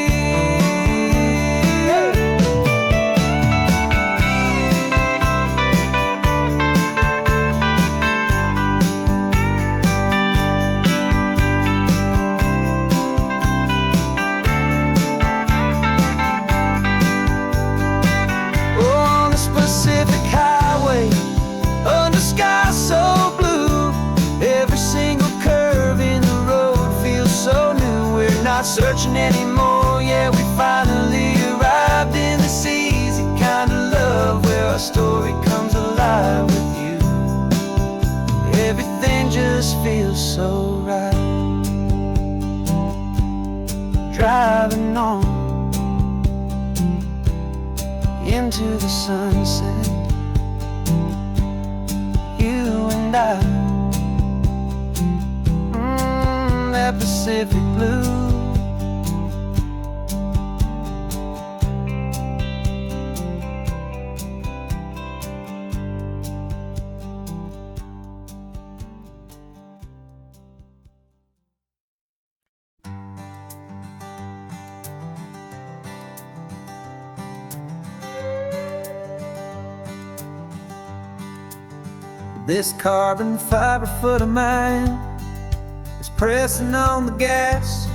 On this Pacific highway, under sky so blue, every single curve in the road feels so new. We're not searching anymore, yeah, we finally arrived in this easy kind of love, where our story comes alive with you. Everything just feels so right. Driving on into the sunset, you and I, that Pacific blue. This carbon fiber foot of mine is pressing on the gas,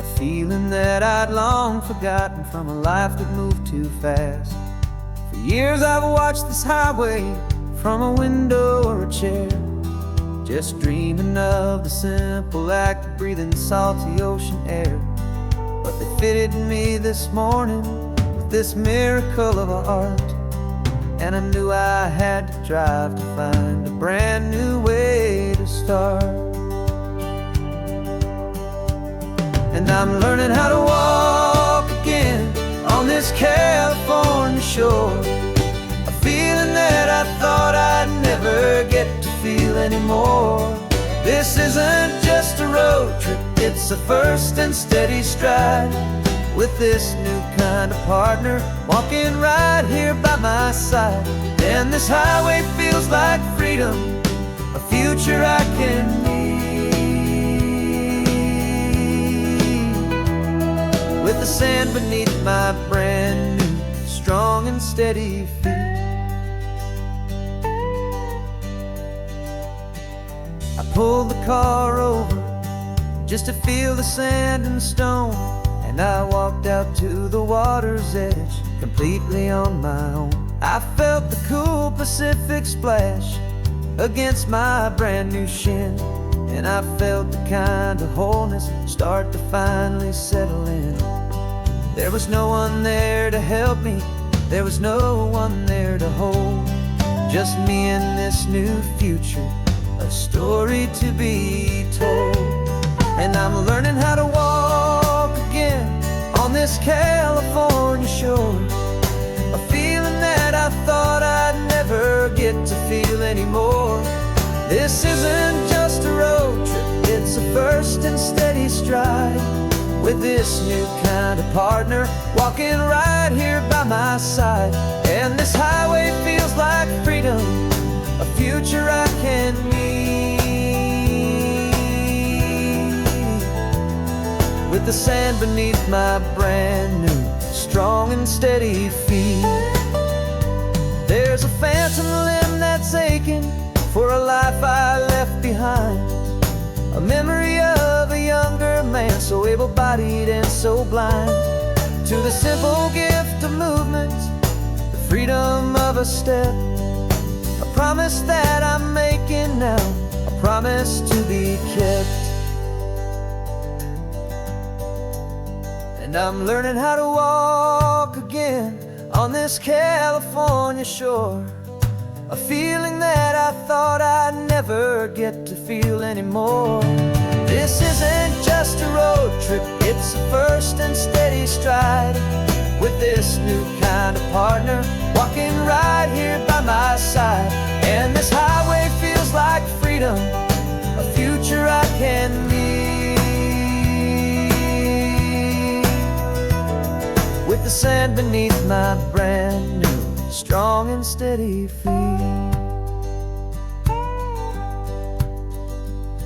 a feeling that I'd long forgotten from a life that moved too fast. For years I've watched this highway from a window or a chair, just dreaming of the simple act of breathing salty ocean air. But they fitted me this morning with this miracle of art, and I knew I had to drive to find a brand new way to start. And I'm learning how to walk again on this California shore, a feeling that I thought I'd never get to feel anymore. This isn't just a road trip, it's a first and steady stride, with this new kind of partner walking right here by my side. And this highway feels like freedom, a future I can need, with the sand beneath my brand new strong and steady feet. I pulled the car over just to feel the sand and stone, and I walked out to the water's edge completely on my own. I felt the cool Pacific splash against my brand new shin, and I felt the kind of wholeness start to finally settle in. There was no one there to help me, there was no one there to hold, just me and this new future, a story to be told. And I'm learning how to walk again on this California shore, a feeling that I thought I'd never get to feel anymore. This isn't just a road trip, it's a first and steady stride, with this new kind of partner walking right here by my side. And this highway feels like freedom, a future I can need, with the sand beneath my brand new strong and steady feet. There's a phantom limb that's aching for a life I left behind, a memory of a younger man so able-bodied and so blind, to the simple gift of movement, the freedom of a step, a promise that I'm making now, a promise to be kept. And I'm learning how to walk again on this California shore, a feeling that I thought I'd never get to feel anymore. This isn't just a road trip, it's a first and steady stride, with this new kind of partner walking right here by my side. And this highway feels like freedom, a future I can meet, with the sand beneath my brand new, strong and steady feet.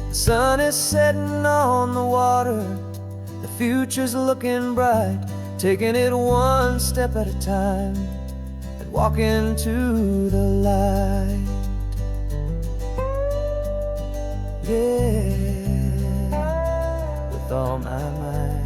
The sun is setting on the water, the future's looking bright, taking it one step at a time and walking to the light. Yeah, with all my might.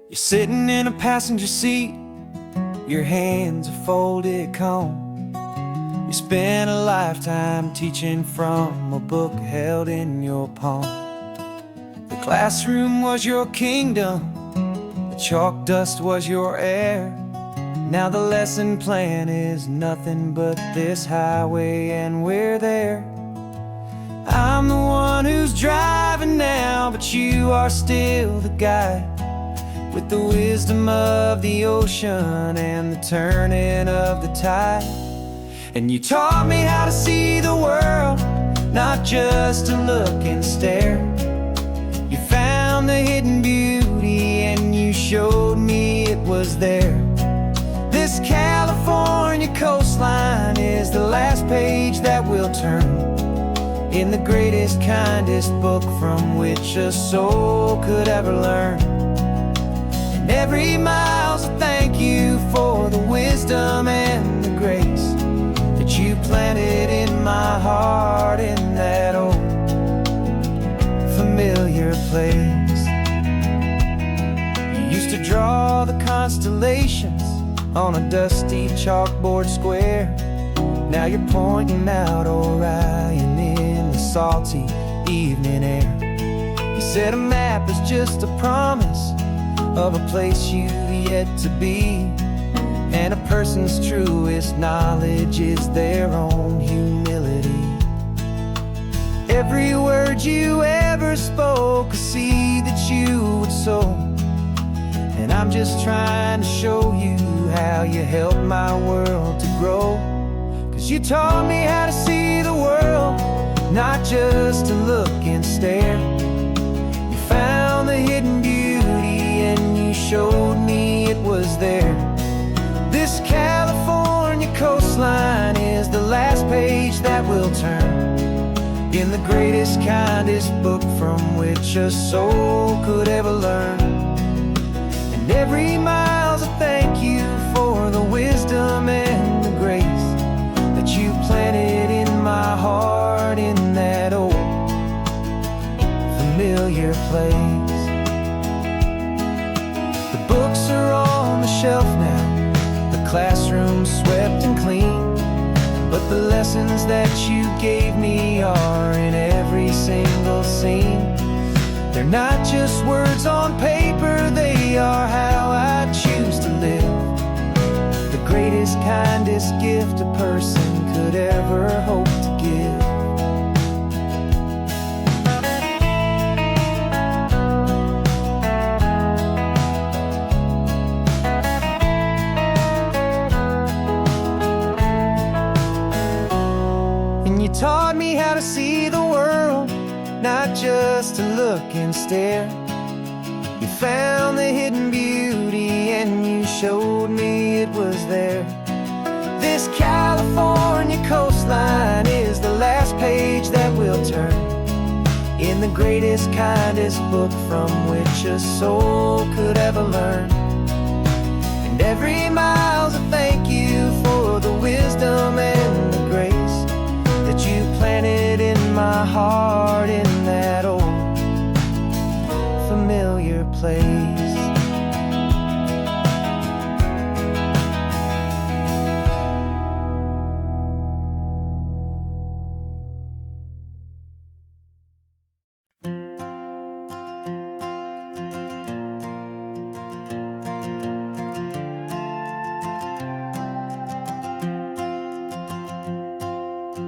You're sitting in a passenger seat, your hands are folded calm. You spent a lifetime teaching from a book held in your palm. The classroom was your kingdom, the chalk dust was your air. Now the lesson plan is nothing but this highway, and we're there. I'm the one who's driving now, but you are still the guide, with the wisdom of the ocean and the turning of the tide. And you taught me how to see the world, not just to look and stare. You found the hidden beauty and you showed me it was there. This California coastline is the last page that we'll turn in the greatest, kindest book from which a soul could ever learn. And every mile's a thank you for the wisdom and the grace that you planted in my heart in that old familiar place. You used to draw the constellations on a dusty chalkboard square. Now you're pointing out Orion in the salty evening air. You said a map is just a promise of a place you've yet to be, and a person's truest knowledge is their own humility. Every word you ever spoke, a seed that you would sow, and I'm just trying to show you how you helped my world to grow. 'Cause you taught me how to see the world, not just to look and stare. You found the hidden beauty and you showed me it was there. This California coastline is the last page that we'll turn in the greatest, kindest book from which a soul could ever learn. And every mile's a thank you for the wisdom and the grace that you planted in my heart in that old familiar place. The books are on the shelf now, the classroom swept and clean, but the lessons that you gave me are in every single scene. They're not just words on paper, they are how I choose to live. The greatest, kindest gift a person could ever hope to give. And you taught me how to see the world, not just to look and stare. You found the hidden beauty and you showed me it was there. This California coastline is the last page that we'll turn in the greatest, kindest book from which a soul could ever learn. And every mile's a thank you for the wisdom and the grace that you planted in my heart in that old familiar place.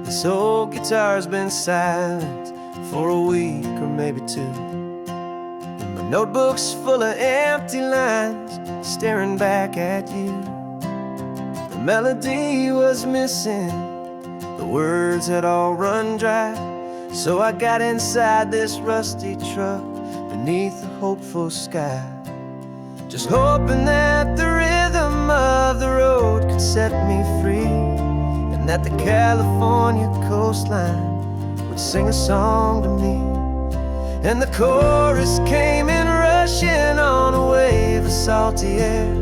This old guitar's been silent for a week or maybe two, and my notebook's full of empty lines staring back at you. The melody was missing, the words had all run dry, so I got inside this rusty truck beneath the hopeful sky, just hoping that the rhythm of the road could set me free, and that the California coastline would sing a song to me. And the chorus came in rushing on a wave of salty air,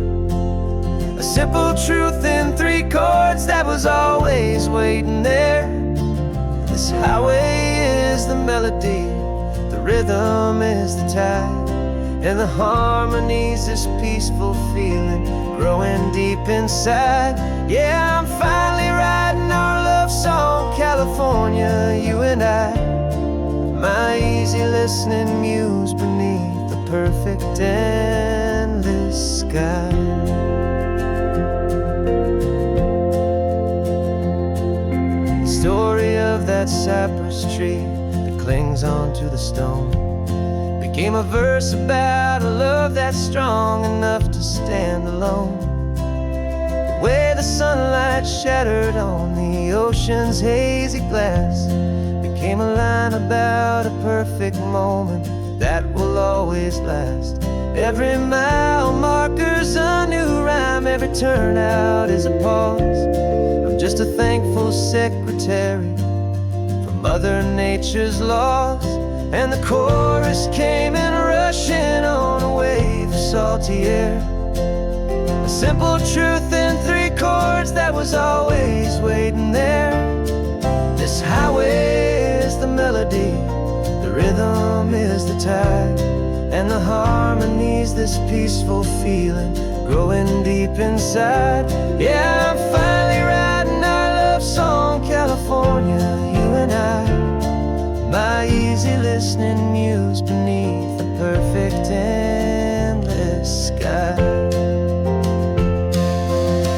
a simple truth in 3 chords that was always waiting there. This highway is the melody, the rhythm is the tide, and the harmony's this peaceful feeling growing deep inside. Yeah, I'm finally writing our love song, California, you and I, my easy listening muse beneath the perfect endless sky. The story of that cypress tree that clings onto the stone became a verse about a love that's strong enough to stand alone. The way the sunlight shattered on the ocean's hazy glass became a line about a perfect moment that will always last. Every mile marker's a new rhyme, every turnout is a pause. I'm just a thankful secretary for Mother Nature's laws. And the chorus came in rushing on a wave of salty air, a simple truth in 3 chords that was always waiting there. This highway is the melody, the rhythm is the tide, and the harmony's this peaceful feeling growing deep inside. Yeah, I'm finally writing our love song, California, you and I, my easy listening muse beneath the perfect endless sky.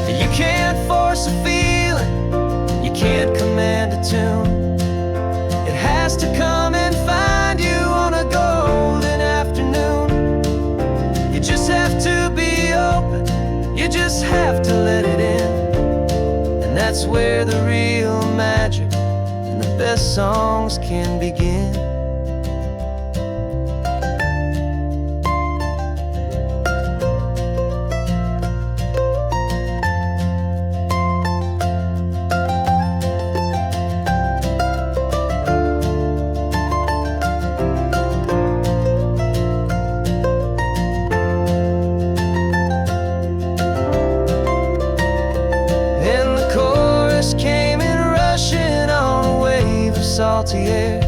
You can't force a feeling, you can't command a tune. It has to come and find you on a golden afternoon. You just have to be open, you just have to let it in, and that's where the real magic, the best songs can begin. And the chorus came in rushing on a wave of salty air,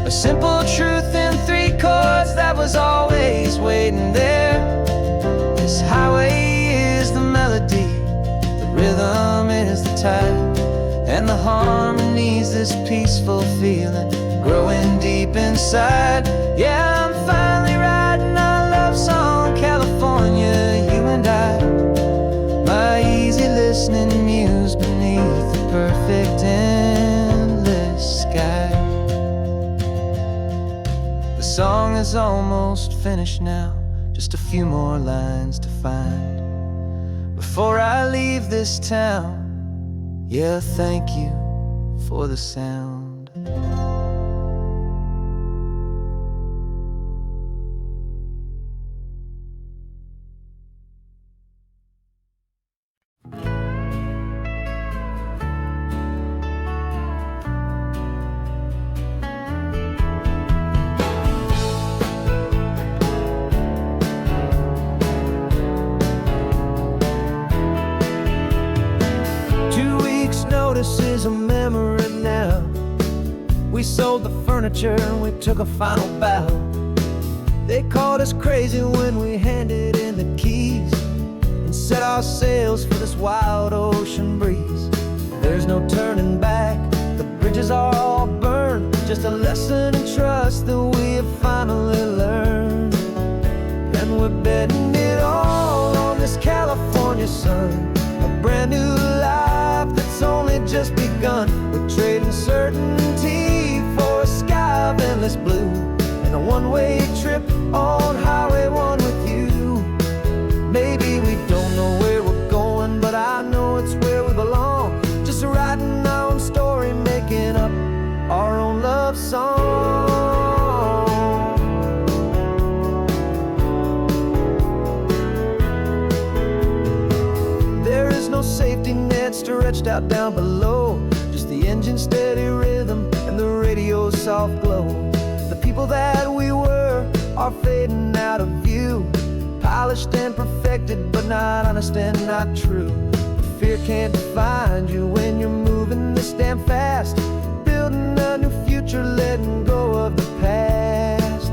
a simple truth in 3 chords that was always waiting there. This highway is the melody, the rhythm is the tide, and the harmony's this peaceful feeling growing deep inside. Yeah, I'm finally writing our love song, California, you and I, my easy listening muse beneath the perfect endless sky. The song is almost finished now, just a few more lines to find before I leave this town. Yeah, thank you for the sound. a memory now. We sold the furniture and we took a final bow. They called us crazy when we handed in the keys and set our sails for this wild ocean breeze. There's no turning back, the bridges are all burned. Just a lesson in trust that we have finally learned. And we're betting it all on this California sun, a brand new life that's only just begun. We're trading certainty for a sky of endless blue and a one-way trip on Highway 1 with you. Maybe we don't know where we're going, but I know it's where we belong. Just writing our own story, making up our own love song. There is no safety net stretched out down below, just the engine's steady rhythm and the radio's soft glow. The people that we were are fading out of view, polished and perfected, but not honest and not true. Fear can't find you when you're moving this damn fast, building a new future, letting go of the past.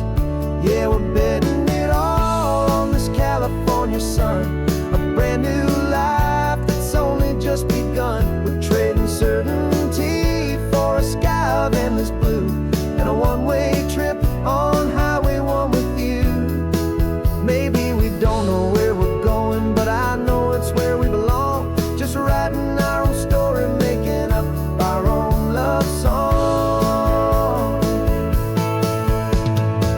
Yeah, we're betting it all on this California sun, a brand new life that's only just begun. We're trading certainty for a sky of endless blue and a one-way trip on Highway 1 with you. Maybe we don't know where we're going, but I know it's where we belong. Just writing our own story, making up our own love song.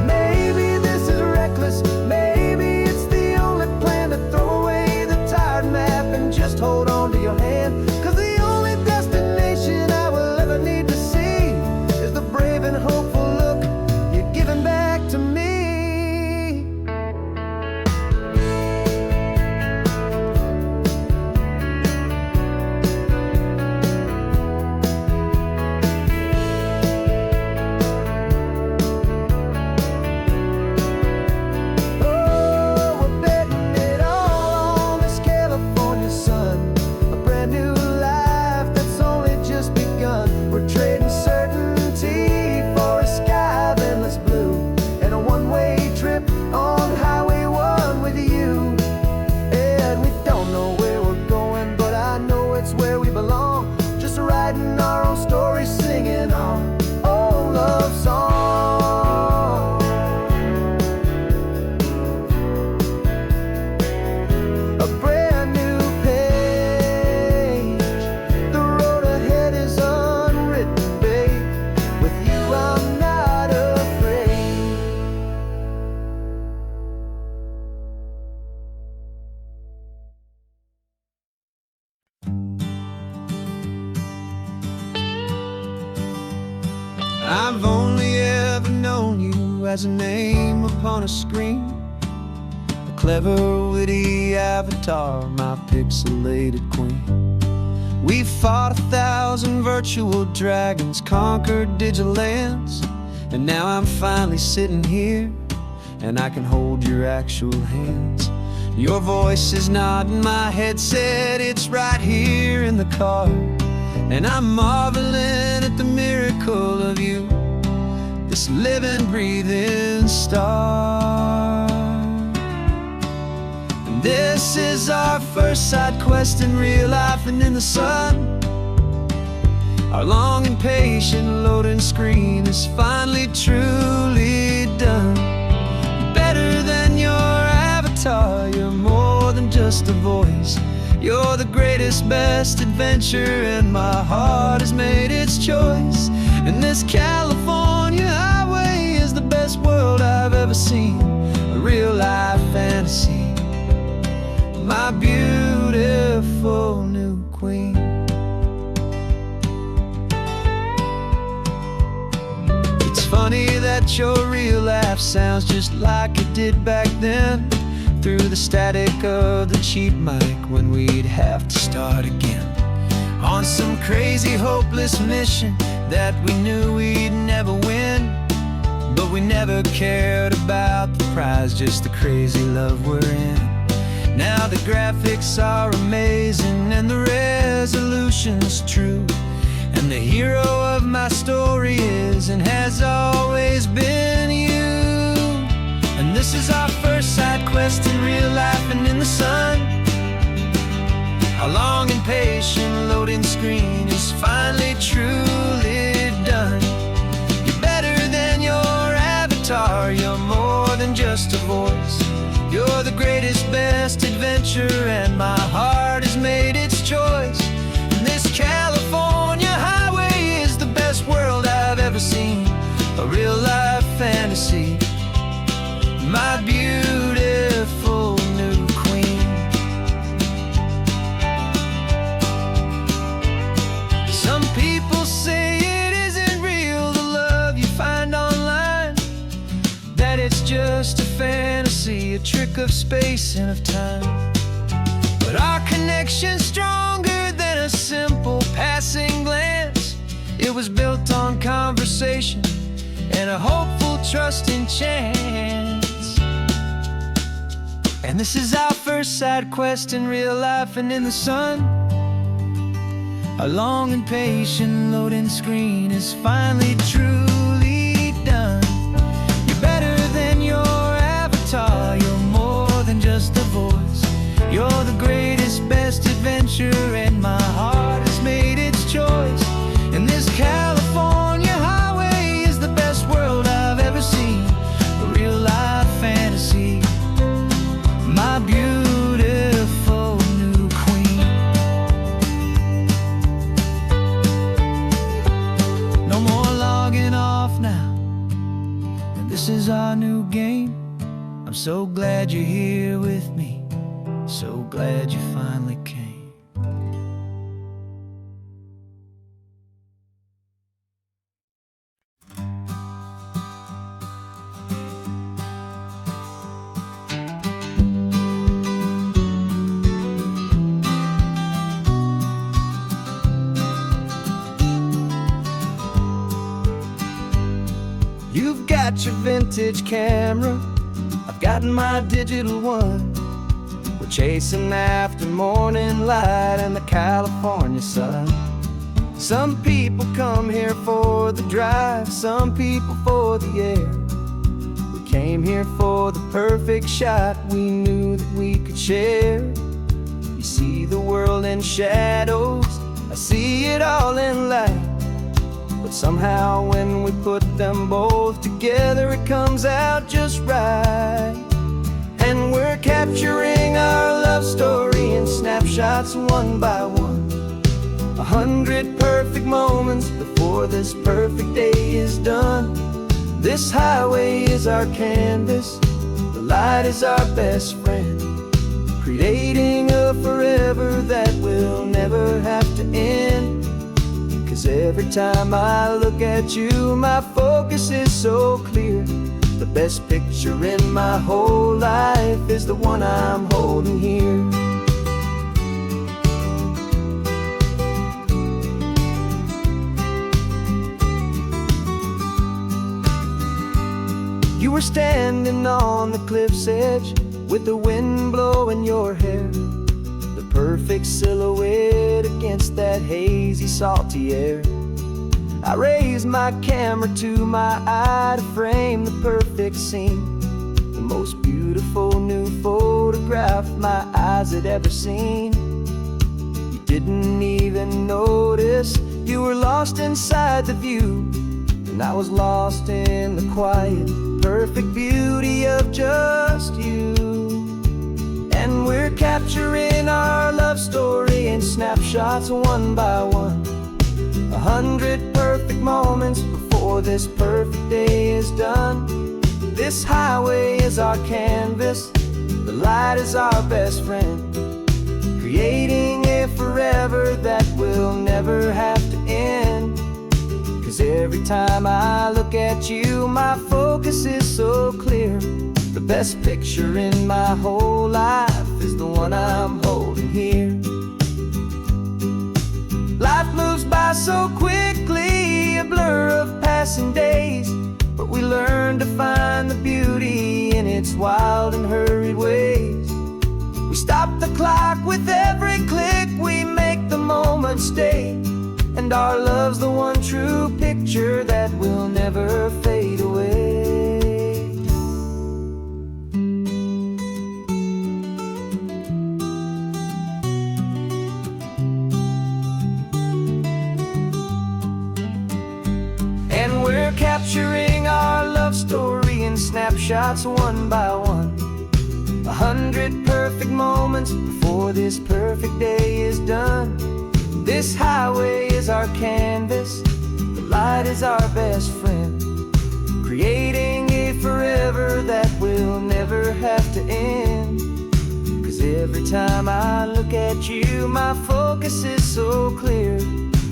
Maybe this is reckless, maybe it's the only plan to throw away the tired map and just hold on to your hand. 'Cause the only destination I will ever need to see is the brave and hopeful look you're giving back to me. Oh, we're betting it all on this California sun, a brand new life that's only just begun. We're trading certainty for a sky of endless blue and a one-way trip on Highway 1 with you. And we don't know where we're going, but I know it's where we belong. Just writing our own story, singing our own love song. A brand new page, the road ahead is unwritten, babe. With you I'm not afraid. I've only ever known you as a name upon a screen, a clever, witty avatar, my pixelated queen. We fought 1,000 virtual dragons, conquered digital lands, and now I'm finally sitting here, and I can hold your actual hands. Your voice is not in my headset, it's right here in the car, and I'm marveling at the miracle of you, this living, breathing star. And this is our first side quest in real life and in the sun. Our long and patient loading screen is finally truly done. Better than your avatar, you're more than just a voice. You're the greatest, best adventure, and my heart has made its choice. And this California highway is the best world I've ever seen, a real life fantasy, my beautiful new queen. It's funny that your real life sounds just like it did back then, through the static of the cheap mic when we'd have to start again, on some crazy hopeless mission that we knew we'd never win. But we never cared about the prize, just the crazy love we're in. Now the graphics are amazing and the resolution's true, And the hero of my story is and has always been you. And this is our first side quest in real life and in the sun. Our long and patient loading screen is finally truly done. You're better than your avatar, you're more than just a voice. You're the greatest, best adventure, and my heart has made its choice. And this California highway is the best world I've ever seen, a real life fantasy, my beautiful new queen. Some people say it isn't real, the love you find online, that it's just a fantasy, a trick of space and of time. But our connection's stronger than a simple passing glance. It was built on conversation and a hopeful, trusting chance. And this is our first side quest in real life and in the sun. Our long and patient loading screen is finally truly done. You're better than your avatar, you're more than just a voice. You're the greatest, best adventure, and my heart has made its choice. And this California highway is the best world I've ever seen, a real life fantasy, my beautiful new queen. No more logging off now, and this is our new game. I'm so glad you're here with me, so glad you finally came. You've got your vintage camera, I've got my digital one. We're chasing after morning light and the California sun. Some people come here for the drive, some people for the air. We came here for the perfect shot we knew that we could share. You see the world in shadows, I see it all in light. But somehow when we put them both together, it comes out just right. And we're capturing our love story in snapshots one by one. 100 perfect moments before this perfect day is done. This highway is our canvas, the light is our best friend, creating a forever that will never have to end. 'Cause every time I look at you, my focus is so clear. The best picture in my whole life is the one I'm holding here. You were standing on the cliff's edge with the wind blowing your hair, the perfect silhouette against that hazy, salty air. I raised my camera to my eye to frame the perfect scene, the most beautiful new photograph my eyes had ever seen. You didn't even notice you were lost inside the view, and I was lost in the quiet, perfect beauty of just you. And we're capturing our love story in snapshots one by one. 100 perfect moments before this perfect day is done. This highway is our canvas, the light is our best friend, creating a forever that will never have to end. 'Cause every time I look at you, my focus is so clear. The best picture in my whole life is the one I'm holding here. Life moves by so quickly, a blur of passing days, but we learn to find the beauty in its wild and hurried ways. We stop the clock with every click, we make the moment stay. and our love's the one true picture that will never fade away. And we're capturing our love story in snapshots one by one. 100 perfect moments before this perfect day is done. This highway is our canvas, the light is our best friend, creating a forever that will never have to end. 'Cause every time I look at you, my focus is so clear.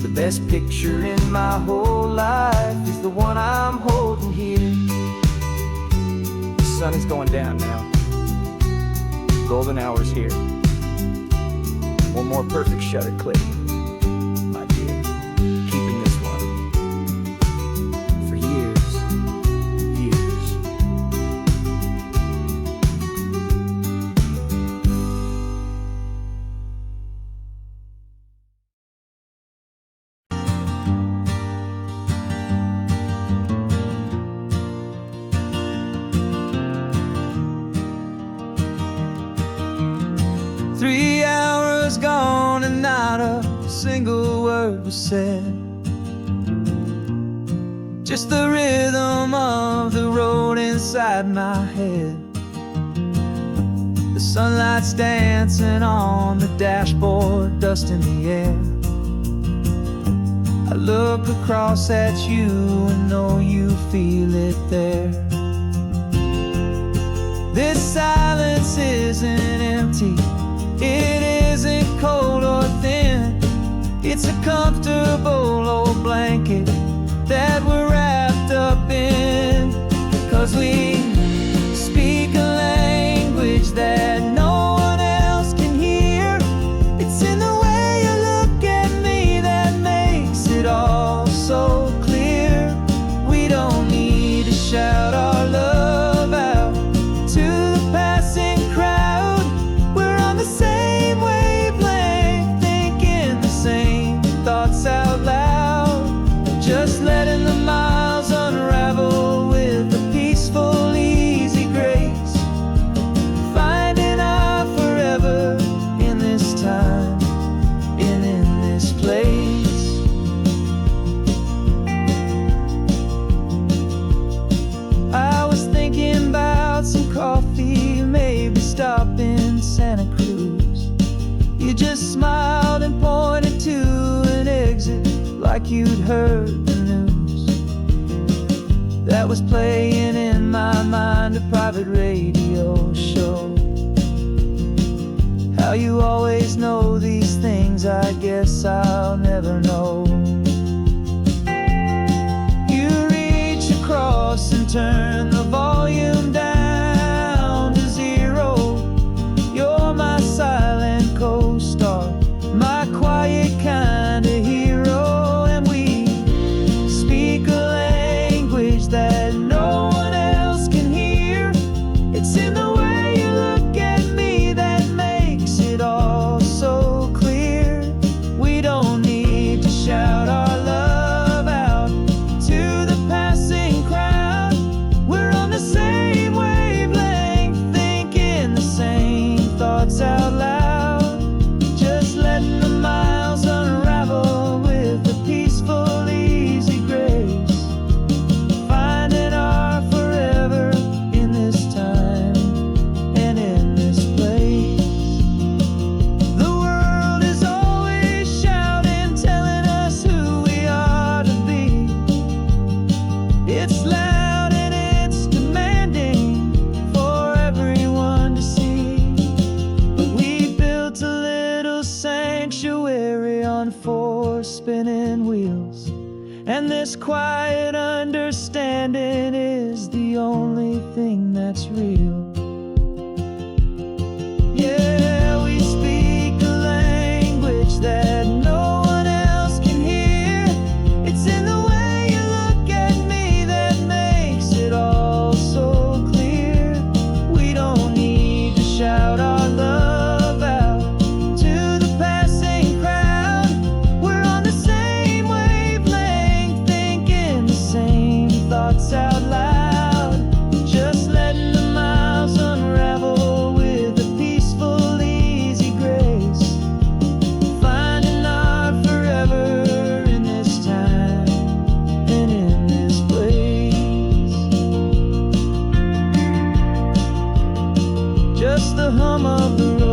The best picture in my whole life is the one I'm holding here. The sun is going down now. Golden hour's here. One more perfect shutter click, my dear. Keeping this one for years, years. 3 hours gone and not a single word was said. Just the rhythm of the road inside my head. The sunlight's dancing on the dashboard, dust in the air. I look across at you and know you feel it there. This silence isn't empty, it isn't cold or thin. It's a comfortable old blanket that we're wrapped up in. 'Cause we speak a language that no one else can hear. It's in the way you look at me that makes it all so clear. We don't need to shout our love out to the passing crowd. We're on the same wavelength, thinking the same thoughts out loud. Just letting the miles unravel with a peaceful, easy grace. Finding our forever in this time and in this place. I was thinking about some coffee, maybe stop in Santa Cruz. You just smiled and pointed to an exit like you'd heard the news. That was playing in my mind, a private radio show. How you always know these things, I guess I'll never know. You reach across and turn the volume down to 0. You're my silent co-star, my quiet kind of hero. And we speak a language that no one else can hear. It's in the way you look at me that makes it all so clear. We don't need to shout our love out to the passing crowd. We're on the same wavelength, thinking the same thoughts out loud. Just letting the miles unravel with a peaceful, easy grace. Finding our forever in this time and in this place. The world is always shouting, telling us who we are to be. It's loud and it's demanding for everyone to see. But we built a little sanctuary on 4 spinning wheels, and this quiet understanding is the only thing that's real. Yeah, we speak a language that no one else can hear. It's in the way you look at me that makes it all so clear. We don't need to shout our love out to the passing crowd. We're on the same just the hum of the